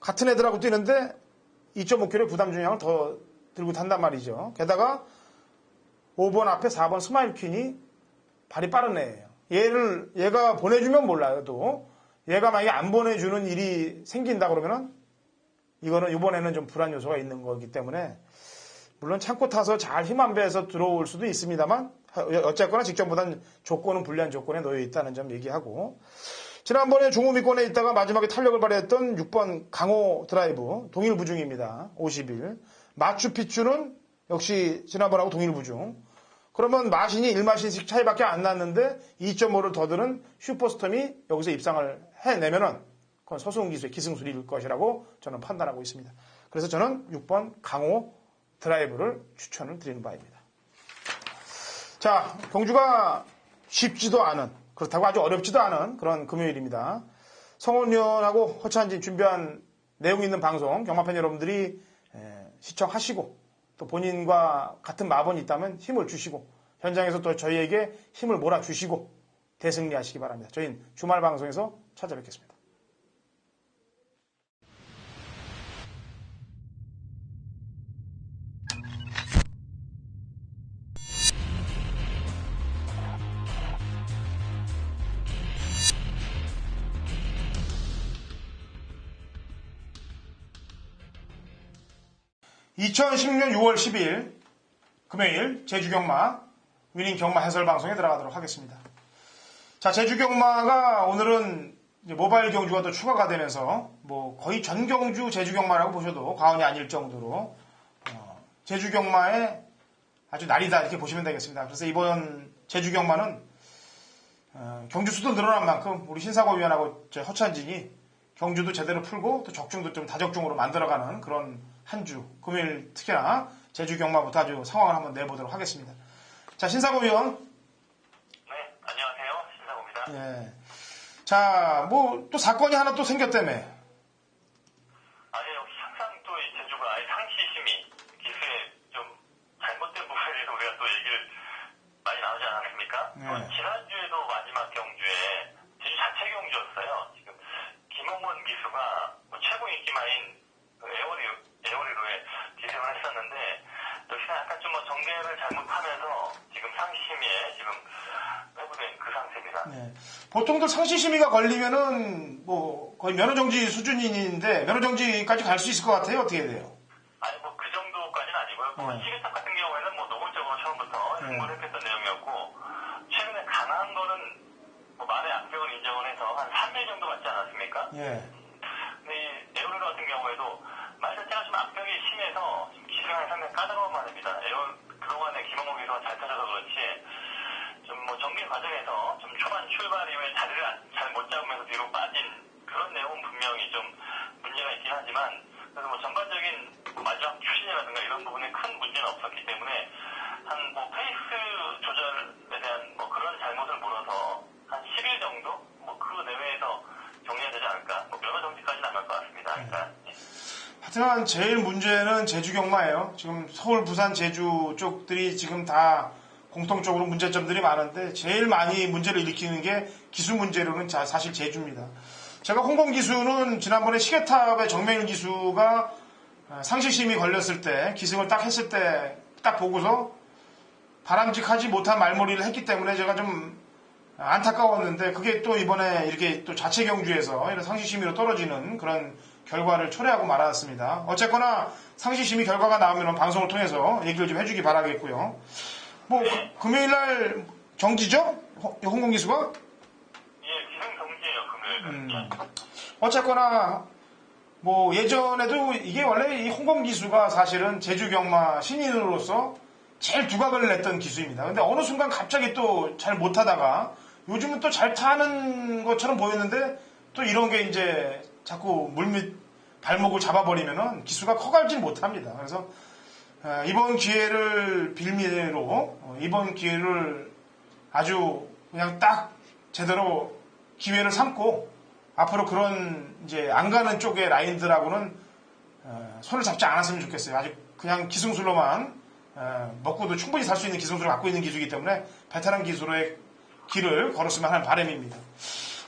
같은 애들하고 뛰는데 2.5kg 부담 중량을 더 들고 탄단 말이죠. 게다가 5번 앞에 4번 스마일 퀸이 발이 빠른 애예요. 얘가 보내주면 몰라도 얘가 만약에 안 보내주는 일이 생긴다 그러면은 이거는 이번에는 좀 불안 요소가 있는 거기 때문에 물론 참고 타서 잘 힘 안배해서 들어올 수도 있습니다만 어쨌거나 직전보다는 조건은 불리한 조건에 놓여 있다는 점 얘기하고 지난번에 중후미권에 있다가 마지막에 탄력을 발휘했던 6번 강호 드라이브 동일부중입니다. 50일 마추픽추는 역시 지난번하고 동일부중 그러면 마신이 1마신씩 차이밖에 안 났는데 2.5를 더 드는 슈퍼스톰이 여기서 입상을 해내면은 그건 소수은 기수의 기승술일 것이라고 저는 판단하고 있습니다. 그래서 저는 6번 강호 드라이브를 추천을 드리는 바입니다. 자, 경주가 쉽지도 않은, 그렇다고 아주 어렵지도 않은 그런 금요일입니다. 성원위원하고 허찬진 준비한 내용 있는 방송 경마팬 여러분들이 시청하시고 또 본인과 같은 마번이 있다면 힘을 주시고 현장에서 또 저희에게 힘을 몰아주시고 대승리하시기 바랍니다. 저희는 주말 방송에서 찾아뵙겠습니다. (2016년 6월 10일) 금요일 제주경마 위닝 경마 해설 방송에 들어가도록 하겠습니다. 자, 제주경마가 오늘은 이제 모바일 경주가 또 추가가 되면서 뭐 거의 전 경주 제주경마라고 보셔도 과언이 아닐 정도로 제주경마의 아주 날이다 이렇게 보시면 되겠습니다. 그래서 이번 제주경마는 경주 수도 늘어난 만큼 우리 신사고 위원하고 허찬진이 경주도 제대로 풀고 또 적중도 좀 다적중으로 만들어가는 그런 한 주, 금요일 특히나 제주 경마부터 아주 상황을 한번 내보도록 하겠습니다. 자, 신사고 위원. 네, 안녕하세요. 신사고입니다. 예. 자, 뭐 또 사건이 하나 또 생겼다며. 아니, 역시 항상 또 이 제주가 상시심의 기술에 좀 잘못된 부분에 대해서 우리가 또 얘기를 많이 나누지 않았습니까? 네. 지난주에도 마지막 경주에 제주 자체 경주였어요. 지금 김홍원 기수가 뭐 최고 인기마인 에어리로에 기승을 했었는데 역시나 약간 좀 뭐 정계를 잘못하면서 지금 상시심의에 지금 회부된 그 상태입니다. 네. 보통도 상시심의가 걸리면은 뭐 거의 면허정지 수준인데 면허정지까지 갈 수 있을 것 같아요. 어떻게 돼요? 아니 뭐 그 정도까지는 아니고요. 시계탑 같은 경우에는 뭐 노골적으로 처음부터 승부를 했던 내용이었고 최근에 강한 거는 뭐 만의 악병을 인정을 해서 한 3일 정도 받지 않았습니까? 예. 근데 이 에어리로 같은 경우에도 말 자체가 좀 악병이 심해서 지금 기승하기 상당히 까다로운 말입니다. 그동안에 김홍호 기수가 잘 터져서 그렇지 좀 뭐 정비 과정에서 좀 초반 출발 이후에 자리를 잘 못 잡으면서 뒤로 빠진 그런 내용은 분명히 좀 문제가 있긴 하지만 그래서 뭐 전반적인 마지막 추진이라든가 이런 부분에 큰 문제는 없었기 때문에 한 뭐 페이스 조절에 대한 뭐 그런 잘못을 물어서 한 10일 정도 뭐 그 내외에서 정리해야 되지 않을까. 뭐 면허 정지까지는 안 갈 것 같습니다. 그러니까. 하여튼 제일 문제는 제주 경마예요. 지금 서울, 부산, 제주 쪽들이 지금 다 공통적으로 문제점들이 많은데 제일 많이 문제를 일으키는 게 기수 문제로는 사실 제주입니다. 제가 홍범 기수는 지난번에 시계탑의 정명일 기수가 상시심이 걸렸을 때 기승을 딱 했을 때 딱 보고서 바람직하지 못한 말머리를 했기 때문에 제가 좀 안타까웠는데 그게 또 이번에 이렇게 또 자체 경주에서 이런 상시심의로 떨어지는 그런 결과를 초래하고 말았습니다. 어쨌거나 상시심의 결과가 나오면 방송을 통해서 얘기를 좀 해주기 바라겠고요. 뭐 금요일날 정지죠? 홍범 기수가? 예, 기승 정지예요, 금요일은. 어쨌거나 뭐 예전에도 이게 원래 이 홍범 기수가 사실은 제주 경마 신인으로서 제일 두각을 냈던 기수입니다. 근데 어느 순간 갑자기 또 잘 못하다가 요즘은 또 잘 타는 것처럼 보였는데 또 이런 게 이제 자꾸 물밑 발목을 잡아버리면은 기수가 커갈지 못합니다. 그래서 이번 기회를 빌미로 이번 기회를 아주 그냥 딱 제대로 기회를 삼고 앞으로 그런 이제 안 가는 쪽의 라인들하고는 손을 잡지 않았으면 좋겠어요. 아직 그냥 기승술로만 먹고도 충분히 살 수 있는 기승술을 갖고 있는 기수이기 때문에 베테랑 기수로의 길을 걸었으면 하는 바람입니다.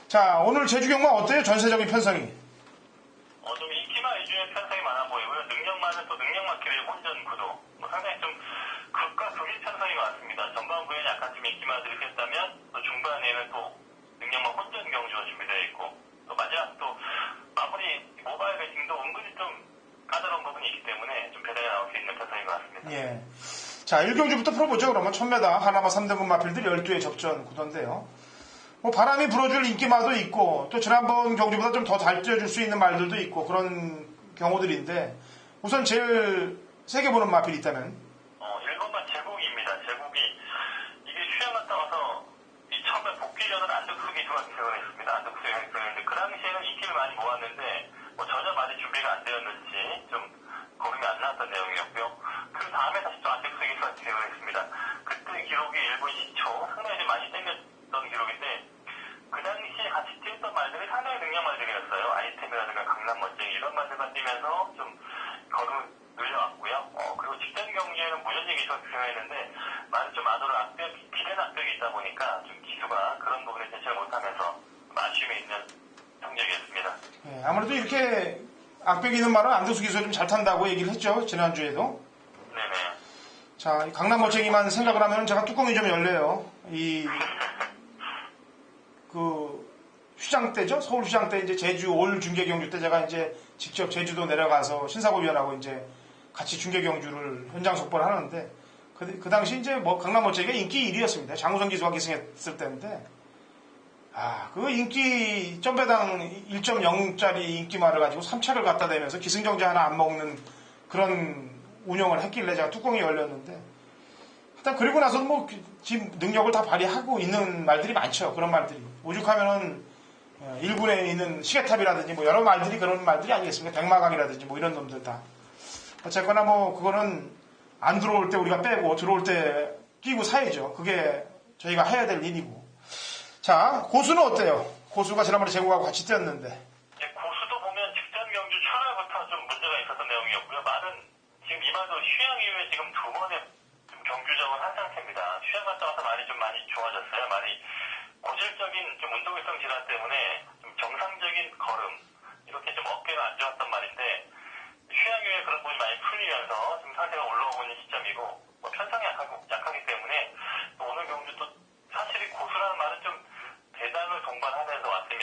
자, 오늘 제주경마 어때요? 전세적인 편성이? 좀 인기마 위주의 편성이 많아 보이고요. 능력만은 또 능력 맞기를 혼전 구도. 뭐 상당히 좀 극과 극의 편성이 많습니다. 전반부에는 약간 좀 인기마들이 셌다면 또 중반에는 또 능력만 혼전 경주가 준비되어 있고 또 마지막 또 마무리 모바일 배팅도 은근히 좀 까다로운 부분이 있기 때문에 좀 배달이 나올 수 있는 편성인 것 같습니다. 예. 자, 1경주부터 풀어보죠. 그러면 1000m 하나마 3등급 마필들 12회 접전 구도인데요. 뭐 바람이 불어줄 인기마도 있고 또 지난번 경주보다 좀 더 잘 뛰어줄 수 있는 말들도 있고 그런 경우들인데 우선 제일 세게 보는 마필이 있다면 1번만 제국입니다. 제국이 당시에는 인기를 많이 모았는데 뭐 전혀 많이 준비가 안 되었는지 좀 거름이 안 나왔던 내용이었고요. 그 다음에 다시 또 안정수 기수가 진행을 했습니다. 그때 기록이 1분 10초 상당히 좀 많이 땡겼던 기록인데 그 당시에 같이 뛰었던 말들이 상당히 능력 말들이었어요. 아이템이라든가 강남 멋쟁이 이런 말들만 뛰면서 좀 걸음을 늘려왔고요. 그리고 직전 경기에는 무전지 기수가 등장했는데 많은 좀 안으로 비례 악벽이 있다 보니까 좀 기수가 그런 부분에 대처를 못하면서 아쉬움이 있는 성적이었습니다. 예, 아무래도 이렇게 악벽이 있는 말은 안정수 기수가 좀 잘 탄다고 얘기를 했죠. 지난주에도. 네네. 자, 강남 멋쟁이만 생각을 하면 제가 뚜껑이 좀 열려요. 휴장 때죠? 서울 휴장 때 이제 제주 올 중계 경주 때 제가 이제 직접 제주도 내려가서 신사고위원하고 이제 같이 중계 경주를 현장 속보를 하는데 그 당시 이제 뭐 강남 멋쟁이가 인기 1위였습니다. 장우성 기수가 기승했을 때인데 그 인기 점배당 1.0짜리 인기말을 가지고 3차를 갖다 대면서 기승정지 하나 안 먹는 그런 운영을 했길래 제가 뚜껑이 열렸는데 일단 그리고 나서도 뭐 지금 능력을 다 발휘하고 있는 말들이 많죠. 그런 말들이. 오죽하면은 일군에 있는 시계탑이라든지 뭐 여러 말들이 그런 말들이 아니겠습니까? 백마강이라든지 뭐 이런 놈들 다. 어쨌거나 뭐 그거는 안 들어올 때 우리가 빼고 들어올 때 끼고 사야죠. 그게 저희가 해야 될 일이고. 자, 고수는 어때요? 고수가 지난번에 제국하고 같이 뛰었는데. 고수도 보면 직전 경주 첫날부터 좀 문제가 있었던 내용이었고요. 말은 지금 이말도 휴양 이후에 지금 두 번의 좀 경주적은 한 상태입니다. 휴양 갔다 와서 말이 좀 많이 좋아졌어요. 말이 고질적인 좀 운동일성 질환 때문에 좀 정상적인 걸음 이렇게 좀 어깨가 안 좋았단 말인데 휴양 이후에 그런 부분이 많이 풀리면서 지금 상태가 올라오고 있는 시점이고 뭐 편성이 약하기 때문에 또 오늘 경주 또 사실 이 고수라는 말은 좀 대단을 동반하면서 왔으면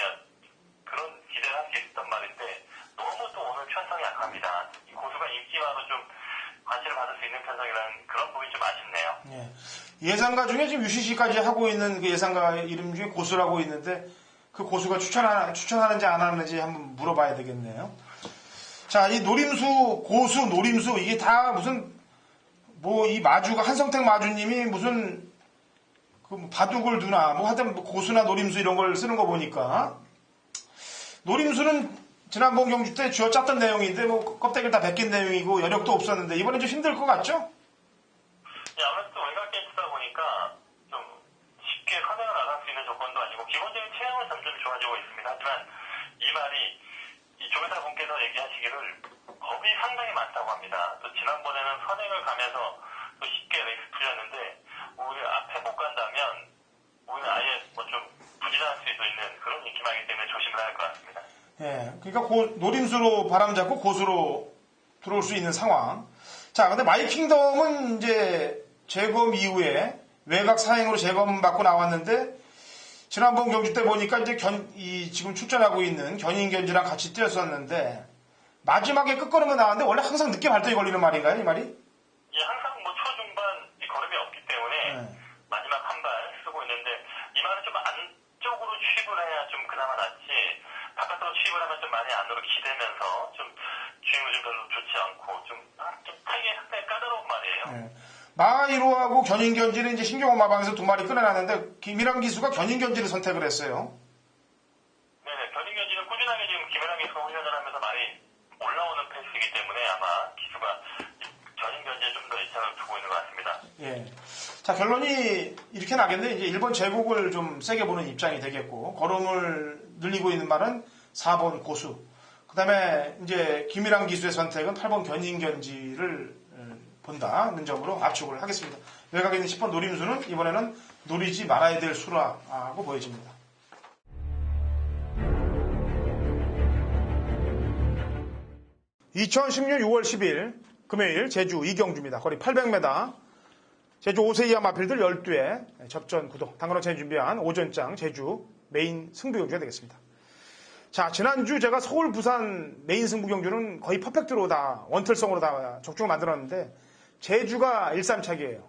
그런 기대를 할 수 있었단 말인데 너무 또 오늘 편성이 약합니다. 이 고수가 인기와도 좀 관심을 받을 수 있는 편성이라는 그런 부분이 좀 아쉽네요. 예상가 중에 지금 UCC까지 하고 있는 그 예상가 이름 중에 고수라고 있는데 그 고수가 추천하는지 안 하는지 한번 물어봐야 되겠네요. 자, 이 노림수, 고수, 노림수 이게 다 무슨 뭐 이 마주가 한성택 마주님이 무슨 그 바둑을 두나 뭐 하여튼 고수나 노림수 이런 걸 쓰는 거 보니까 노림수는 지난번 경주 때 쥐어짰던 내용인데 뭐 껍데기를 다 벗긴 내용이고 여력도 없었는데 이번엔 좀 힘들 것 같죠? 아무래도 외곽 게이트다 보니까 좀 쉽게 선행을 나갈 수 있는 조건도 아니고 기본적인 체형은 점점 좋아지고 있습니다. 하지만 이 말이 이 조회사 분께서 얘기하시기를 겁이 상당히 많다고 합니다. 또 지난번에는 선행을 가면서 또 쉽게 레이스 풀렸는데 오히려 앞에 못 간다면 오히려 아예 뭐 좀 부진할 수도 있는 그런 인기말이기 때문에 조심을 해야 할 것 같습니다. 예, 그러니까 노림수로 바람 잡고 고수로 들어올 수 있는 상황. 자, 근데 마이킹덤은 이제 재검 이후에 외곽 사행으로 재검받고 나왔는데 지난번 경주 때 보니까 이제 지금 출전하고 있는 견인견지랑 같이 뛰었었는데 마지막에 끝걸음에 나왔는데 원래 항상 늦게 발등이 걸리는 말인가요, 이 말이? 예, 항상 뭐 초중반 이 걸음이 없기 때문에 마지막 한 발 쓰고 있는데 이 말은 좀 안쪽으로 취입을 해야 좀 그나마 낫지 바깥으로 취입을 하면 좀 많이 안으로 기대면서 좀 주행이 좀 별로 좋지 않고 좀 타기에 상당히 까다로운 말이에요. 마이로하고 견인견지는 이제 신경호 마방에서 두 마리 끊어놨는데 김일환 기수가 견인견지를 선택을 했어요. 네네, 견인견지는 꾸준하게 지금 김일환 기수가 훈련을 하면서 많이 올라오는 페이스이기 때문에 아마 기수가 견인견지에 좀 더 애착을 두고 있는 것 같습니다. 예. 자, 결론이 이렇게 나겠네. 이제 1번 제국을 좀 세게 보는 입장이 되겠고, 걸음을 늘리고 있는 말은 4번 고수. 그 다음에 이제 김일환 기수의 선택은 8번 견인견지를 본다는 점으로 압축을 하겠습니다. 외곽에 있는 10번 노림수는 이번에는 노리지 말아야 될 수라고 보여집니다. (2016년 6월 10일) 금요일 제주 이경주입니다. 거리 800m 제주 5세 이하 마필들 12회 접전 구도 당근호체에 준비한 오전장 제주 메인 승부 경주가 되겠습니다. 자, 지난주 제가 서울 부산 메인 승부 경주는 거의 퍼펙트로 다 원틀성으로 다 적중을 만들었는데 제주가 1-3착이에요.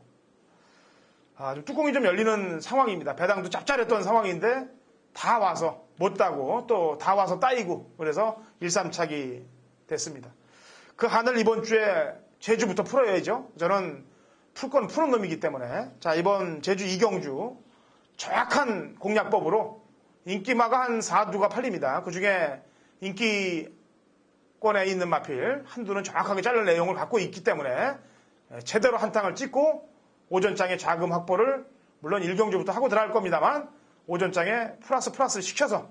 좀 뚜껑이 좀 열리는 상황입니다. 배당도 짭짤했던 상황인데 다 와서 못 따고 또 다 와서 따이고 그래서 1-3착이 됐습니다. 그 한을 이번 주에 제주부터 풀어야죠. 저는 풀 건 푸는 놈이기 때문에 자, 이번 제주 이경주 정확한 공략법으로 인기마가 한 4두가 팔립니다. 그중에 인기권에 있는 마필 한두는 정확하게 자를 내용을 갖고 있기 때문에 제대로 한탕을 찍고 오전장의 자금 확보를 물론 1경주부터 하고 들어갈 겁니다만 오전장에 플러스 시켜서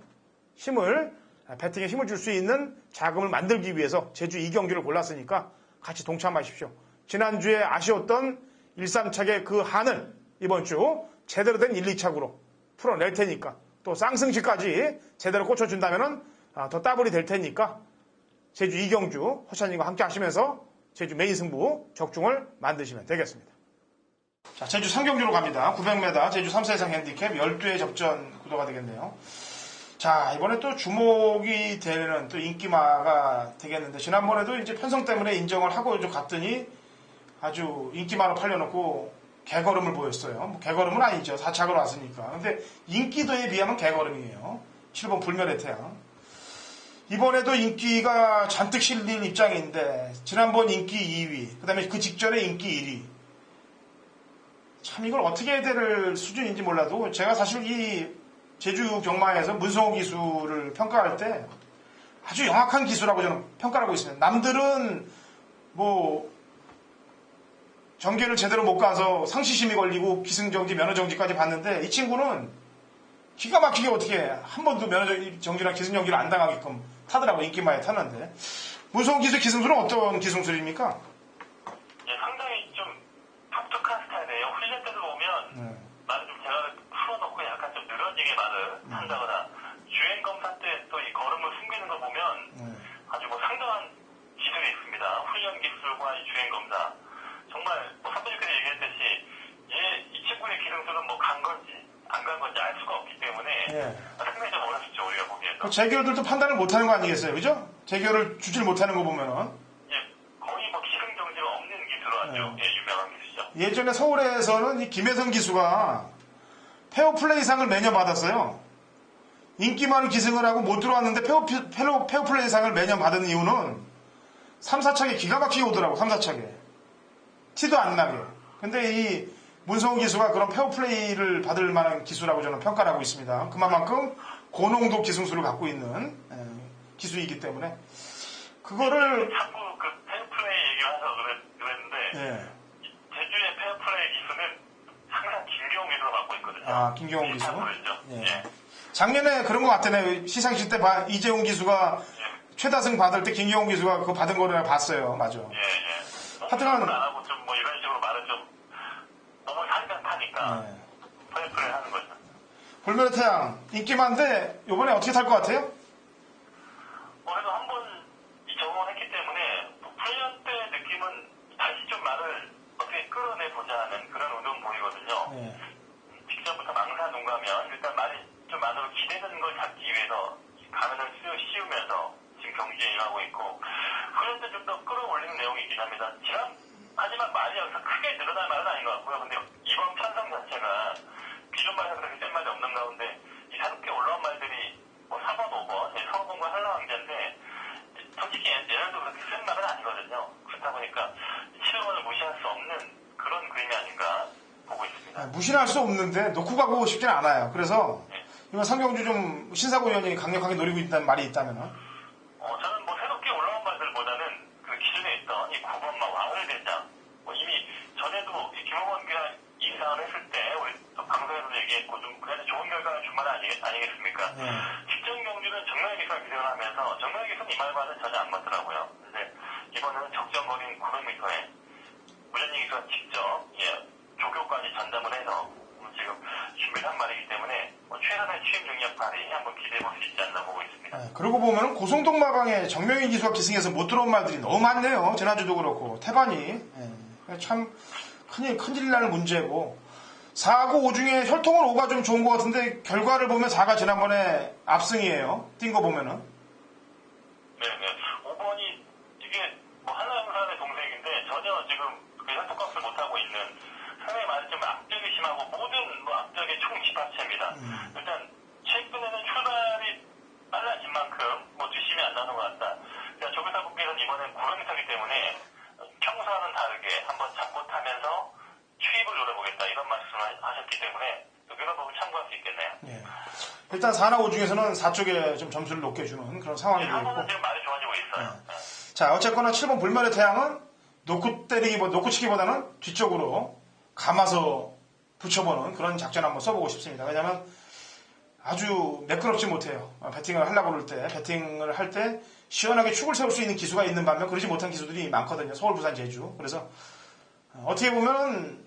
배팅에 힘을 줄 수 있는 자금을 만들기 위해서 제주 2경주를 골랐으니까 같이 동참하십시오. 지난주에 아쉬웠던 1, 3차계 그 한을 이번 주 제대로 된 1, 2차구로 풀어낼 테니까 또 쌍승시까지 제대로 꽂혀준다면 더 더블이 될 테니까 제주 2경주 허찬님과 함께 하시면서 제주 메인 승부 적중을 만드시면 되겠습니다. 자, 제주 3경주로 갑니다. 900m 제주 3사 이상 핸디캡 12회 접전 구도가 되겠네요. 자, 이번에 또 주목이 되는 또 인기마가 되겠는데 지난번에도 이제 편성 때문에 인정을 하고 좀 갔더니 아주 인기마로 팔려놓고 개걸음을 보였어요. 뭐 개걸음은 아니죠. 4착으로 왔으니까. 근데 인기도에 비하면 개걸음이에요. 7번 불멸의 태양. 이번에도 인기가 잔뜩 실린 입장인데 지난번 인기 2위, 그 다음에 그 직전에 인기 1위. 참 이걸 어떻게 해야 될 수준인지 몰라도 제가 사실 이 제주 경마에서 문성호 기수를 평가할 때 아주 영악한 기수라고 저는 평가를 하고 있습니다. 남들은 뭐 정계를 제대로 못 가서 상시심이 걸리고 기승정지, 면허정지까지 봤는데 이 친구는 기가 막히게 어떻게 한 번도 면허정지나 기승정지를 안 당하게끔 타더라고. 인기마에 탔는데. 문성호 기수 기승술은 어떤 기승술입니까? 예, 상당히 좀 독특한 스타일이에요. 훈련 때도 보면 말을 좀 제가 풀어놓고 약간 좀 늘어지게 말을 한다거나 주행 검사 때 또 이 걸음을 숨기는 거 보면 아주 뭐 상당한 기술이 있습니다. 훈련 기술과 이 주행 검사. 정말 뭐 선배님께서 얘기했듯이 이 친구의 기능술은 뭐 간 건지 안 간 건지 알 수가 없기 때문에 상당히 좀 어렵죠 우리가 보기에도. 그 재결들도 판단을 못하는 거 아니겠어요, 그죠? 재결을 주질 못하는 거 보면은. 예, 거의 뭐 기승정지가 없는 기술로 아주 유명한 기술이죠. 예전에 서울에서는 이 김혜성 기수가 페어플레이상을 매년 받았어요. 인기만을 기승을 하고 못 들어왔는데 페어플레이상을 매년 받은 이유는 3, 4차게 기가 막히게 오더라고. 3, 4차게. 티도 안 나게. 근데 이 문성호 기수가 그런 페어플레이를 받을 만한 기수라고 저는 평가를 하고 있습니다. 그만큼 고농도 기승술을 갖고 있는 기수이기 때문에 그거를 자꾸 그 페어플레이 얘기해서 그랬는데 제주의 페어플레이 기수는 항상 김경호 기수가 맡고 있거든요. 아, 김경호 기수? 예. 작년에 그런 것 같다네. 시상식 때 이재용 기수가 최다승 받을 때 김경호 기수가 그거 받은 거를 내가 봤어요. 맞아. 하여튼간 안 하고 좀 뭐 이런 식으로 말은 좀 너무 살짝하니까 페어플레이 하는 거죠. 불멸의 태양 인기 많은데 이번에 어떻게 탈 것 같아요? 그래도 한번 적응했기 때문에 훈련 때 느낌은 다시 좀 말을 어떻게 끌어내보자 하는 그런 의도는 보이거든요. 직전부터 망사 농가면 일단 말이 좀 안으로 기대는 걸 잡기 위해서 가면을 씌우면서 지금 경기에 임하고 있고 훈련 때 좀 더 끌어올리는 내용이 있긴 합니다. 하지만 말이 여기서 크게 늘어날 말은 아닌 것 같고요. 근데 이번 편성 자체가 기존 말에 그렇게 센 말이 없는 가운데 이 새롭게 올라온 말들이 뭐 4번, 5번, 서울공과 한라왕자인데 솔직히 얘네도 그렇게 센 말은 아니거든요. 그렇다 보니까 7번을 무시할 수 없는 그런 그림이 아닌가 보고 있습니다. 무시할 수 없는데 놓고 가고 싶진 않아요. 그래서 이번 상경주 좀 신사고 의원이 강력하게 노리고 있다는 말이 있다면은 저는 뭐 새롭게 올라온 말들보다는 그 기존에 있던 이 9번마 왕을 대장 뭐 이미 전에도 이 김홍원기가 이상을 했을 때 우리 또 방송에서도 얘기했고 좀 그래도 좋은 결과를 준 말 아니겠습니까? 직전 경주는 정말 기술 기대를 하면서 정말 기술 이 말과는 전혀 안 맞더라고요. 근데 이번에는 적정거리인 900m에 무전이 기수가 직접 조교까지 전담을 해서 지금 준비를 한 말이기 때문에 최선의 취임 능력 발휘 한번 기대해볼 수 있지 않나 보고 있습니다. 그러고 보면 고성동 마방에 정명희 기수가 기승해서 못 들어온 말들이 너무 많네요. 지난주도 그렇고 태반이 참 큰일 날 문제고 4하고 5 중에 혈통은 5가 좀 좋은 것 같은데 결과를 보면 4가 지난번에 압승이에요. 뛴 거 보면은. 네네. 5번이 이게 뭐 한라영산의 동생인데 전혀 지금 그 혈통값을 못하고 있는 상당히 말하자면 악적이 심하고 모든 뭐 악적의 총집합체입니다. 일단 최근에는 출발이 빨라진 만큼 뭐 뒷심이 안 나는 것 같다. 조교사분께서는 이번엔 구름이터기 때문에 평소와는 다르게 한번 잡고 타면서 추입을 노려보겠다 이런 말씀을 하셨기 때문에 그런 부분 참고할 수 있겠네요. 일단 4나 5 중에서는 4쪽에 좀 점수를 높게 주는 그런 상황이 되고 있고. 한번은 지금 많이 좋아지고 있어요. 자, 어쨌거나 7번 불멸의 태양은 놓고 치기보다는 뒤쪽으로 감아서 붙여보는 그런 작전 한번 써보고 싶습니다. 왜냐하면 아주 매끄럽지 못해요. 배팅을 하려고 그럴 때, 배팅을 할 때 시원하게 축을 세울 수 있는 기수가 있는 반면 그러지 못한 기수들이 많거든요. 서울, 부산, 제주. 그래서 어떻게 보면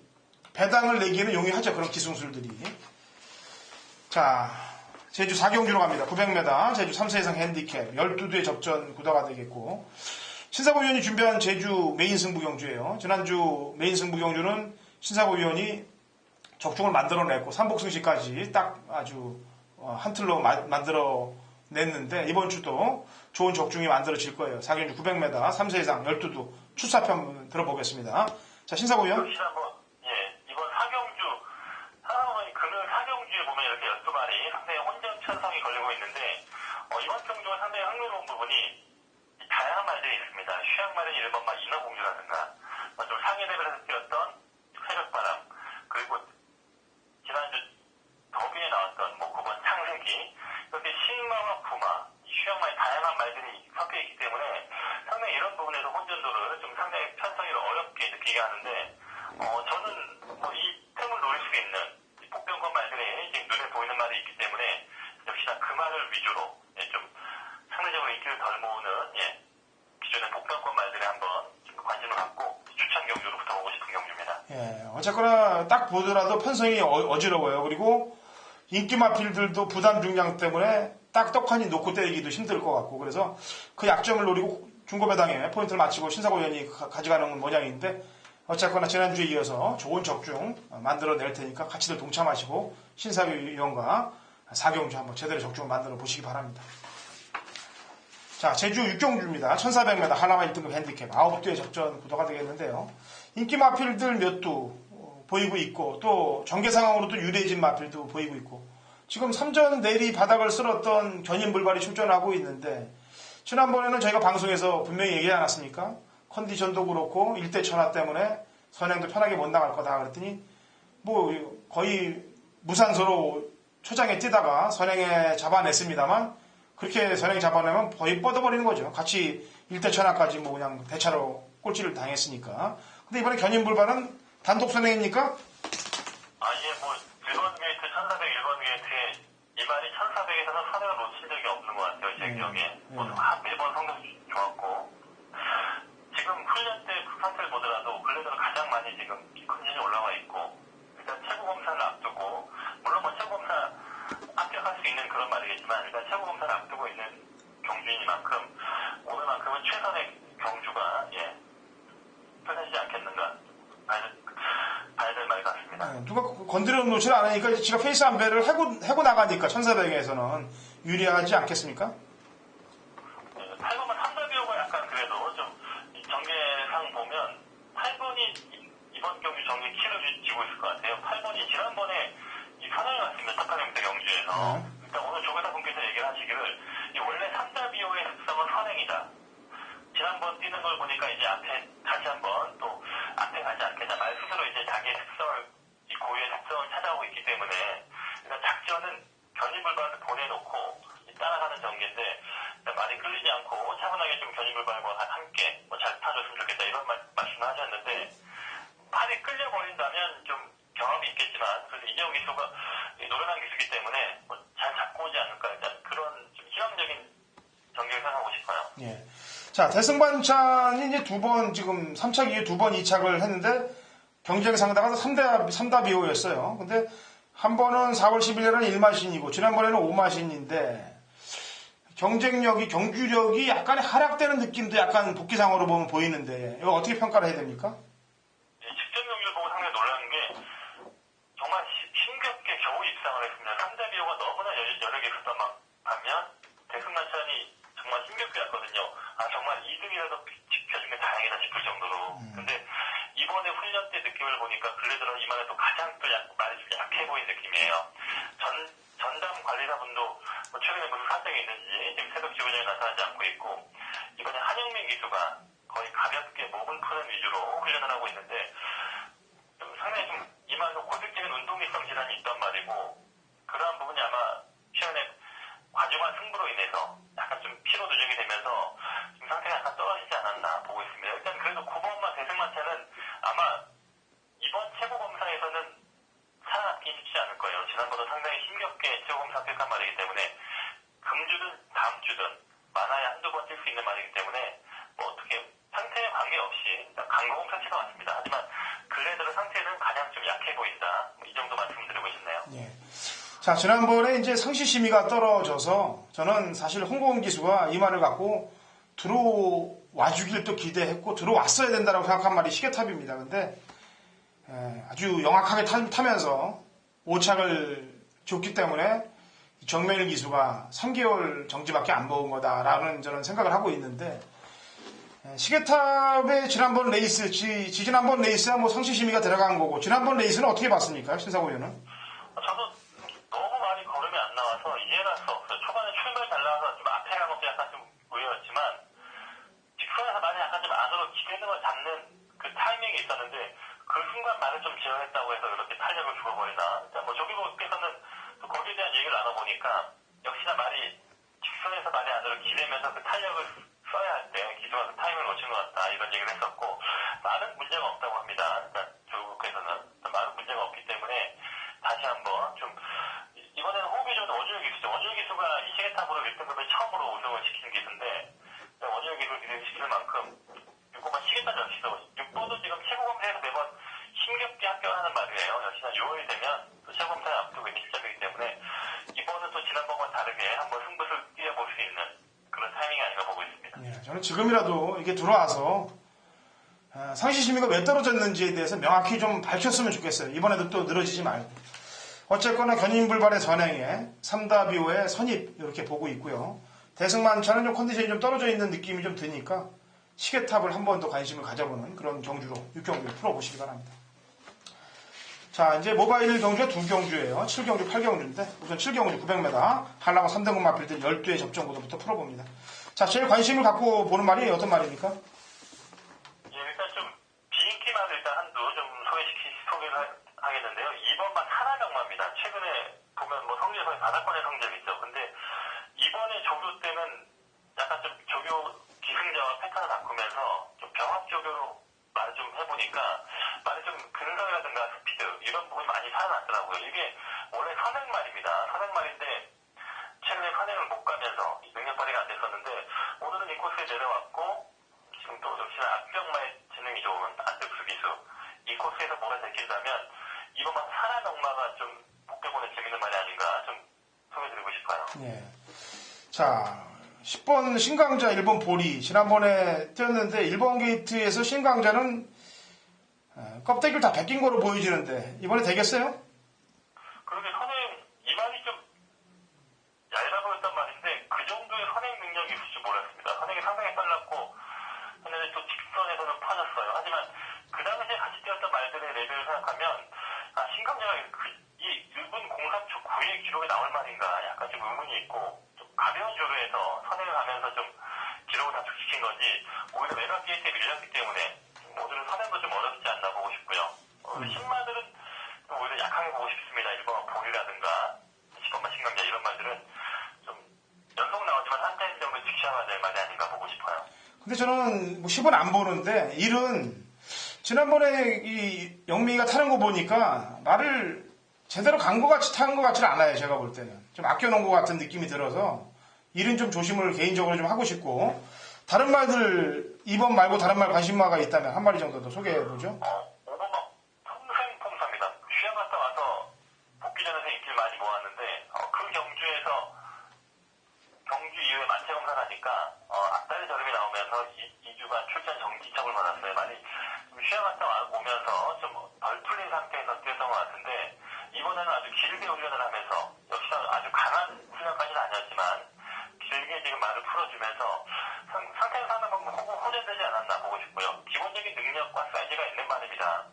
배당을 내기에는 용이하죠. 그런 기승술들이. 자, 제주 4경주로 갑니다. 900m, 제주 3세 이상 핸디캡, 12두의 접전 구도가 되겠고, 신사고 위원이 준비한 제주 메인 승부 경주예요. 지난주 메인 승부 경주는 신사고 위원이 적중을 만들어냈고, 삼복승시까지 딱 아주 한 틀로 만들어 냈는데, 이번 주도 좋은 적중이 만들어질 거예요. 4경주 900m, 3세 이상 12두 출사편 들어보겠습니다. 자, 신사고 위원. 역시 한번, 예, 이번 사경주, 하나원이 금요일 사경주에 보면 이렇게 12마리 상당히 혼전 천성이 걸리고 있는데, 이번 경주가 상당히 흥미로운 부분이 다양한 말들이 있습니다. 휴양마른 1번마 인어공주라든가, 좀 상위 레벨에서 뛰었던 새벽바람, 그리고 지난주 더비에 나왔던 9번 창세기, 이렇게 신마와 부마, 휴양마의 다양한 말들이 섞여 있기 때문에 상당히 이런 부분에서 혼전도를 좀 상당히 편성이 어렵게 느끼게 하는데, 저는 이 틈을 노릴 수 있는 복병권 말들이 지금 눈에 보이는 말이 있기 때문에 역시나 그 말을 위주로 좀 상대적으로 인기를 덜 모으는 기존의 복병권 말들에 한번 관심을 갖고 추천 경주로 붙어보고 싶은 경주입니다. 예, 어쨌거나 딱 보더라도 편성이 어지러워요. 그리고 인기 마필들도 부담 중량 때문에 딱 떡하니 놓고 때리기도 힘들 것 같고, 그래서 그 약점을 노리고 중고배당에 포인트를 맞추고 신사고 위원이 가져가는 모양인데, 어쨌거나 지난주에 이어서 좋은 적중 만들어낼 테니까 같이들 동참하시고 신사고 위원과 4경주 한번 제대로 적중을 만들어 보시기 바랍니다. 자, 제주 6경주입니다. 1400m 하나만 1등급 핸디캡 9두의 접전 구도가 되겠는데요. 인기 마필들 몇 두 보이고 있고, 또 전개 상황으로도 유리해진 마필도 보이고 있고, 지금 3전 내리 바닥을 쓸었던 견인불발이 출전하고 있는데, 지난번에는 저희가 방송에서 분명히 얘기하지 않았습니까? 컨디션도 그렇고 1대 천하 때문에 선행도 편하게 못 나갈 거다 그랬더니 뭐 거의 무산소로 초장에 뛰다가 선행에 잡아냈습니다만, 그렇게 선행 잡아내면 거의 뻗어버리는 거죠. 같이 1대 천하까지 뭐 그냥 대차로 꼴찌를 당했으니까. 근데 이번에 견인불발은 단독 선행입니까? 뭐 1번 게이트, 1400 1번 게이트에 이 말이 1400에서는 선행을 놓친 적이 없는 것 같아요. 제 기억에. 매번 성적 좋았고, 지금 훈련 때 상태를 보더라도 근래대로 가장 많이 지금 컨디션이 올라와 있고, 일단 최고 검사를 앞두고, 물론 뭐 최고 검사 합격할 수 있는 그런 말이겠지만, 일단 최고 검사를 앞두고 있는 경주이니만큼 오늘만큼은 최선의 경주가 펼쳐지지 않겠는가 봐야 될 말 같습니다. 누가 건드려 놓질 않으니까 지가 페이스 안배를 해고 나가니까 1400에서는 유리하지 않겠습니까? 8번은 삼다비오가 약간 그래도 좀 전개상 보면 8번이 이번 경주 전개 키를 쥐고 있을 것 같아요. 8번이 지난번에 이 선행을 갔습니다. 석가래미터 경주에서. 그러니까 오늘 조교사 분께서 얘기를 하시기를 원래 삼다비오의 습성은 선행이다. 지난번 뛰는 걸 보니까 이제 앞에 다시 한번 또 앞에 가지 않겠다. 말 스스로 이제 자기의 특성을, 이 고유의 특성을 찾아오고 있기 때문에, 그러니까 작전은 견인불발을 보내놓고 따라가는 전개인데, 많이 끌리지 않고 차분하게 좀 견인불발과 함께 잘 타줬으면 좋겠다 이런 말씀을 하셨는데, 팔이 끌려버린다면 좀 경험이 있겠지만, 그래서 이재용 기수가 노련한 기수이기 때문에 잘 잡고 오지 않을까, 일단 그런 좀 희망적인 전개를 생각하고 싶어요. 예. 자, 대승반찬이 이제 지금 3착 이후에 2번 2착을 했는데, 경쟁 상대가 3다 비호였어요. 근데, 한 번은 4월 11일에는 1마신이고, 지난번에는 5마신인데, 경쟁력이, 경주력이 약간의 하락되는 느낌도 약간 복귀상으로 보면 보이는데, 이거 어떻게 평가를 해야 됩니까? 직전 경기를 보고 상당히 놀란 게, 정말 힘겹게 겨우 입상을 했습니다. 3다 비호가 너무나 여력이 있었던 반면, 대승반찬이 정말 힘겹게 했거든요. 정말 2등이라도 지켜준 게 다행이다 싶을 정도로. 근데 이번에 훈련 때 느낌을 보니까 근래 들어 이만에 또 가장 또 많이 좀 약해 보인 느낌이에요. 전담 관리사분도 최근에 무슨 사정이 있는지 지금 새벽 지구전에 나타나지 않고 있고, 이번에 한영민 기수가 거의 가볍게 목을 푸는 위주로 훈련을 하고 있는데, 좀 상당히 좀 이만에 고득적인 운동기성 질환이 있단 말이고, 그러한 부분이 아마 약간 좀 피로 누적이 되면서 좀 상태가 약간 떨어지지 않았나 보고 있습니다. 일단 그래도 9번마 대승마차는 아마 이번 최고 검사에서는 살아남기 쉽지 않을 거예요. 지난번도 상당히 힘겹게 최고 검사 합격한 말이기 때문에 금주든 다음 주든 만화에 한두 번 뛸 수 있는 말이기 때문에 뭐 어떻게 상태에 관계없이 강공 상태가 맞습니다. 하지만 근래 들어 상태는 가장 좀 약해 보인다. 이 정도 말씀드리고 싶네요. 예. 자, 지난번에 이제 상시 심의가 떨어져서 저는 사실 홍보원 기수가 이 말을 갖고 들어와 주길 또 기대했고 들어왔어야 된다고 생각한 말이 시계탑입니다. 근데 아주 영악하게 타면서 오착을 줬기 때문에 정명일 기수가 3개월 정지밖에 안 먹은 거다라는 저는 생각을 하고 있는데 시계탑의 지난번 레이스, 지난번 레이스야 뭐 상시 심의가 들어간 거고 지난번 레이스는 어떻게 봤습니까? 신사고 의원은? 저도 너무 많이 걸음이 안 나와서 이해할 수 없어요. 초반에 출발 잘 나와서 좀 앞에 간 것도 약간 좀 의외였지만 직선에서 많이 약간 좀 안으로 기대능을 잡는 그 타이밍이 있었는데 그 순간 말을 좀 지어냈다고 해서 이렇게 탄력을 죽어버리나. 일단 뭐 조기복께서는 또 거기에 대한 얘기를 나눠보니까 역시나 말이 직선에서 말이 안으로 기대면서 그 탄력을 써야 할 때 기수가 그 타이밍을 놓친 것 같다 이런 얘기를 했었고 말은 문제가 없다고 합니다. 일단 조기복께서는 말은 문제가 없기 때문에 다시 한번 좀 이번에는 호흡이 좋은 원주열 기수죠. 원주열 기수가 이 시계탑으로 1등급에 처음으로 우승을 시킨 기수인데 원주열 기수를 기대시킬 만큼 6번만 시계탑 역시도 6번도 지금 최고검사에서 매번 힘겹게 합격하는 말이에요. 역시나 6월이 되면 또 최고검사에 앞두고 있는 시점이기 때문에 이번은 또 지난번과 다르게 한번 승부를 뛰어볼 수 있는 그런 타이밍이 아닌가 보고 있습니다. 예, 저는 지금이라도 이게 들어와서 상시 심의가 왜 떨어졌는지에 대해서 명확히 좀 밝혔으면 좋겠어요. 이번에도 또 늘어지지 말고. 어쨌거나 견인불발의 선행에 3다비오의 선입 이렇게 보고 있고요. 대승만차는 좀 컨디션이 좀 떨어져 있는 느낌이 좀 드니까 시계탑을 한 번 더 관심을 가져보는 그런 경주로 6경주를 풀어보시기 바랍니다. 자, 이제 모바일 경주가 2경주예요. 7경주, 8경주인데 우선 7경주 900m 한라고 3등급 마필들 12회 접전구도부터 풀어봅니다. 자, 제일 관심을 갖고 보는 말이 어떤 말입니까? 예, 일단 좀 비인기만을 일단 한두 좀 소개를 하겠는데요. 2번만 하나명마입니다. 최근에 보면 뭐 성적에서 바닥권의 성적이 있죠. 근데 이번에 조교 때는 약간 좀 조교 기승자와 패턴을 바꾸면서 좀 병합 조교로 말을 좀 해보니까 말이 좀 근성이라든가 스피드 이런 부분이 많이 살아났더라고요. 이게 원래 선행말입니다. 선행말인데 최근에 선행을 못 가면서 능력 발휘가 안 됐었는데 오늘은 이 코스에 내려왔고 지금 또 역시나 앞병마의 지능이 좋은 안득수 기수 이 코스에서 뭐가 제끼려면 이번만 하나명마가 좀 복겨보는 재밌는 말이 아닌가 좀 소개드리고 싶어요. 예. 자, 10번 신강자 1번 보리 지난번에 뛰었는데 1번 게이트에서 신강자는 껍데기를 다 벗긴 거로 보여지는데 이번에 되겠어요? 그러게 선행 이 말이 좀 얇아 보였단 말인데 그 정도의 선행 능력이 있을 줄 몰랐습니다. 선행이 상당히 빨랐고 근데 또 직선에서는 퍼졌어요. 하지만 그 당시에 같이 뛰었던 말들의 레벨을 생각하면 신강자가 이 1분 03초 9의 기록이 나올 말인가 약간 좀 의문이 있고 좀 가벼운 조류에서 선행을 하면서 좀 기록을 단축시킨 건지 오히려 외곽 게이트에 밀렸기 때문에 오늘은 선행도 좀 어렵지 않나 보고 싶고요. 신마들은 오히려 약하게 보고 싶습니다. 1번 보리라든가 10번만 신강자 이런 말들은 좀 연속 나오지만 한 타임 정도 직시해야 될 말이 아닌가 보고 싶어요. 근데 저는 뭐 10은 안 보는데 1은 지난번에 이 영미가 타는 거 보니까 말을 제대로 간 것 같이 탄 것 같지는 않아요. 제가 볼 때는 좀 아껴놓은 것 같은 느낌이 들어서 1은 좀 조심을 개인적으로 좀 하고 싶고 다른 말들 2번 말고 다른 말 관심마가 있다면 한 마리 정도 더 소개해보죠. 5번만 평생폼사입니다. 휴양 갔다 와서 복귀 전에서 인기를 많이 모았는데 그 경주 이후에 만체 검사를 하니까 앞다리 저름이 나오면서 2주간 출전 정지척을 받았어요. 많이 좀 휴양 갔다 오면서 좀 덜 풀린 상태에서 뛰었던 것 같은데 이번에는 아주 길게 훈련을 하면서 역시나 아주 강한 훈련까지는 아니었지만 길게 지금 말을 풀어주면서 상태는 상당히 호전되지 않았나 보고 싶고요. 기본적인 능력과 사이즈가 있는 말입니다.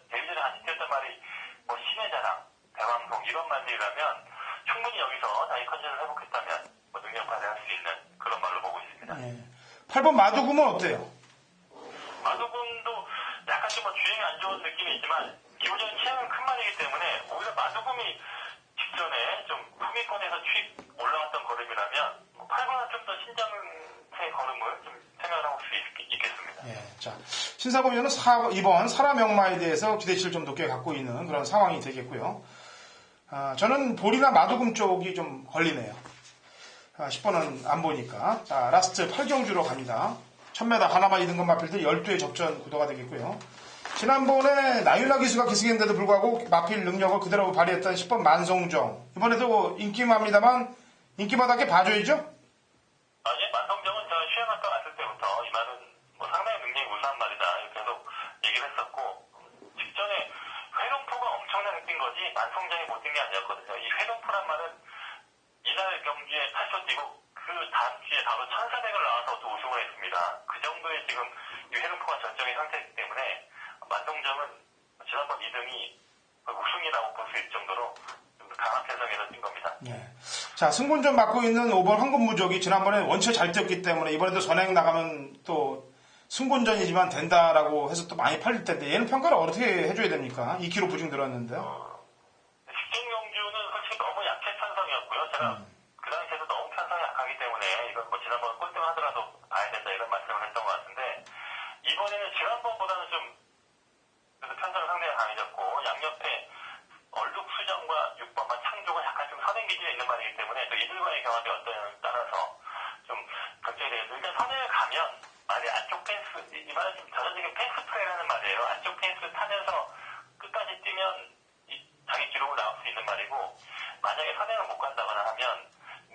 데뷔 전에 같이 뛰었던 말이 뭐 신의 자랑, 대왕송 이런 말들이라면 충분히 여기서 자기 컨디션을 회복했다면 뭐 능력 발휘할 수 있는 그런 말로 보고 있습니다. 예. 8번 마두금은 어때요? 마두금도 약간 좀 주행이 안 좋은 느낌이 있지만 기본적인 체형은 큰 말이기 때문에 오히려 마두금이 직전에 좀 품위권에서 올라왔던 걸음이라면 8번한테 좀 더 신장의 걸음을 좀 생각을 하고 있겠습니다. 예, 자, 신사고 위원은 이번 사라 명마에 대해서 기대치를 좀 높게 갖고 있는 그런 상황이 되겠고요. 저는 볼이나 마두금 쪽이 좀 걸리네요. 10번은 안 보니까. 자, 라스트 8경주로 갑니다. 1000m 하나만 2등급 마필들 12회 접전 구도가 되겠고요. 지난번에 나윤라 기수가 기승했는데도 불구하고 마필 능력을 그대로 발휘했던 10번 만성정. 이번에도 인기마입니다만 인기마다게 봐줘야죠? 예, 만성정은 제가 시험학과 갔을 때부터 이 말은 뭐 상당히 능력이 우수한 말이다. 계속 얘기를 했었고, 직전에 회동포가 엄청나게 뛴 거지 만성정이 못 뛴 게 아니었거든요. 이 회동포란 말은 이날 경기에 8초 뛰고 그 다음 주에 바로 1400을 나와서 또 우승을 했습니다. 그 정도의 지금 이 회동포가 절정의 상태이기 때문에 만성정은 지난번 2등이 우승이라고 볼 수 있을 정도로 좀 강한 편성에서 뛴 겁니다. 예. 자, 승군전 맡고 있는 5번 황금무적이 지난번에 원체 잘 뛰었기 때문에 이번에도 선행 나가면 또 승군전이지만 된다라고 해서 또 많이 팔릴 텐데 얘는 평가를 어떻게 해줘야 됩니까? 2kg 부중 들었는데. 식중용주는 솔직히 너무 약해 편성이었고요. 제가 그 당시에도 너무 편성이 약하기 때문에 이건 뭐 지난번 꼴등 하더라도 봐야 된다 이런 말씀을 했던 것 같은데 이번에는 지난번보다는 좀 그래도 편성이 상당히 강해졌고 양옆에 얼룩수정과 6번과 창조가 약간 좀 선행 기질이 있는 말이기 때문에 또 이들과의 경합이 어떠냐에 따라서 좀 걱정이 되겠습니다. 일단 선행을 가면 말이 안쪽 펜스, 이 말은 좀 전형적인 펜스 플레이라는 말이에요. 안쪽 펜스 타면서 끝까지 뛰면 자기 기록을 나올 수 있는 말이고 만약에 선행을 못 간다거나 하면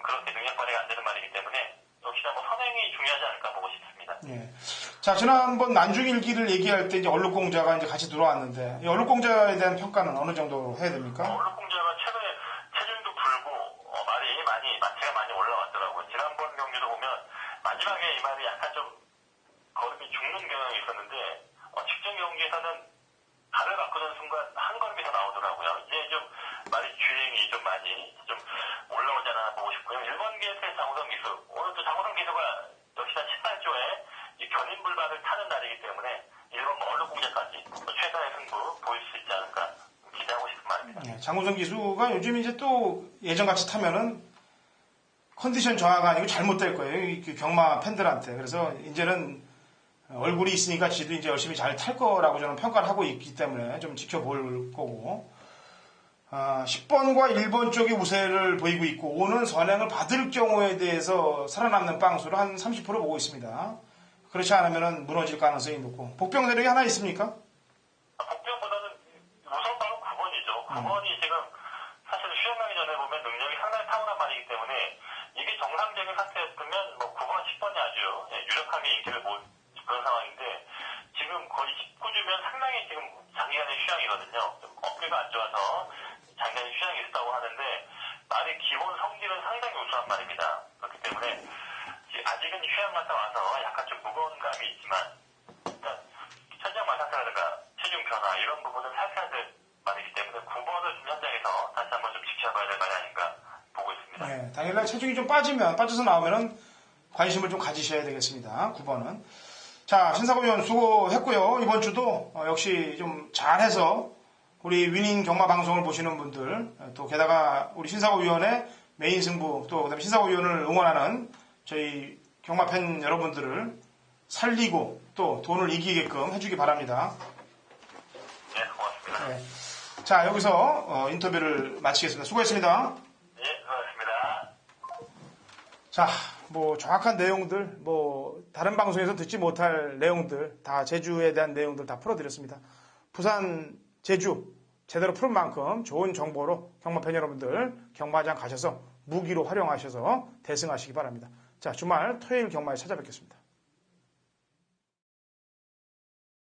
그렇게 능력 발휘가 안 되는 말이기 때문에 역시나 뭐 선행이 중요하지 않을까 보고 싶습니다. 예. 자, 지난번 난중일기를 얘기할 때 이제 얼룩공자가 이제 같이 들어왔는데 이 얼룩공자에 대한 평가는 어느 정도 해야 됩니까? 얼룩공자가 최근에 체중도 불고 마체가 많이 올라왔더라고요. 지난번 경기도 보면 마지막에 이 말이 약간 좀 걸음이 죽는 경향이 있었는데 직전 경기에서는 발을 바꾸는 순간 한 걸음이 더 나오더라고요. 이제 좀 말이 주행이 좀 많이 좀 올라오지 않아 보고 싶고요. 1번 게이트의 장우성 기수. 오늘 또 장우성 기수가 역시나 18조에 이 견인불발을 타는 날이기 때문에 1번 얼룩공자까지 최선의 승부 보일 수 있지 않을까 기대하고 싶은 말입니다. 예, 장우성 기수가 요즘 이제 또 예전같이 타면은 컨디션 저하가 아니고 잘못될 거예요. 이 경마 팬들한테. 그래서 이제는 얼굴이 있으니까 지도 이제 열심히 잘 탈 거라고 저는 평가를 하고 있기 때문에 좀 지켜볼 거고. 10번과 1번 쪽이 우세를 보이고 있고 5는 선행을 받을 경우에 대해서 살아남는 빵수를 한 30% 보고 있습니다. 그렇지 않으면 무너질 가능성이 높고. 복병 세력이 하나 있습니까? 복병보다는 우선바로 9번이죠. 9번이 지금 사실 시험하기 전에 보면 능력이 상당히 탁월한 말이기 때문에 이게 정상적인 상태였으면 뭐 9번, 10번이 아주 유력하게 인기를 못 그런 상황인데 지금 거의 19주면 상당히 지금 장기간의 휴양이거든요. 어깨가 안 좋아서 장기간의 휴양이 있었다고 하는데 말의 기본 성질은 상당히 우수한 말입니다. 그렇기 때문에 아직은 휴양 갔다 와서 약간 좀 무거운 감이 있지만 일단 천장 마사카라든가 체중 변화 이런 부분은 살펴야 될 말이기 때문에 9번을 좀 현장에서 다시 한번 좀 지켜봐야 될 말이 아닌가 보고 있습니다. 네, 당일날 체중이 좀 빠져서 나오면은 관심을 좀 가지셔야 되겠습니다. 9번은. 자, 신사고 위원 수고했고요. 이번 주도 역시 좀 잘해서 우리 위닝 경마 방송을 보시는 분들 또 게다가 우리 신사고 위원의 메인 승부 또 그다음에 신사고 위원을 응원하는 저희 경마 팬 여러분들을 살리고 또 돈을 이기게끔 해주기 바랍니다. 네, 고맙습니다. 네. 자, 여기서 인터뷰를 마치겠습니다. 수고했습니다. 네, 고맙습니다. 자, 뭐 정확한 내용들, 뭐 다른 방송에서 듣지 못할 내용들, 다 제주에 대한 내용들 다 풀어드렸습니다. 부산, 제주 제대로 푸른 만큼 좋은 정보로 경마팬 여러분들 경마장 가셔서 무기로 활용하셔서 대승하시기 바랍니다. 자, 주말 토요일 경마에 찾아뵙겠습니다.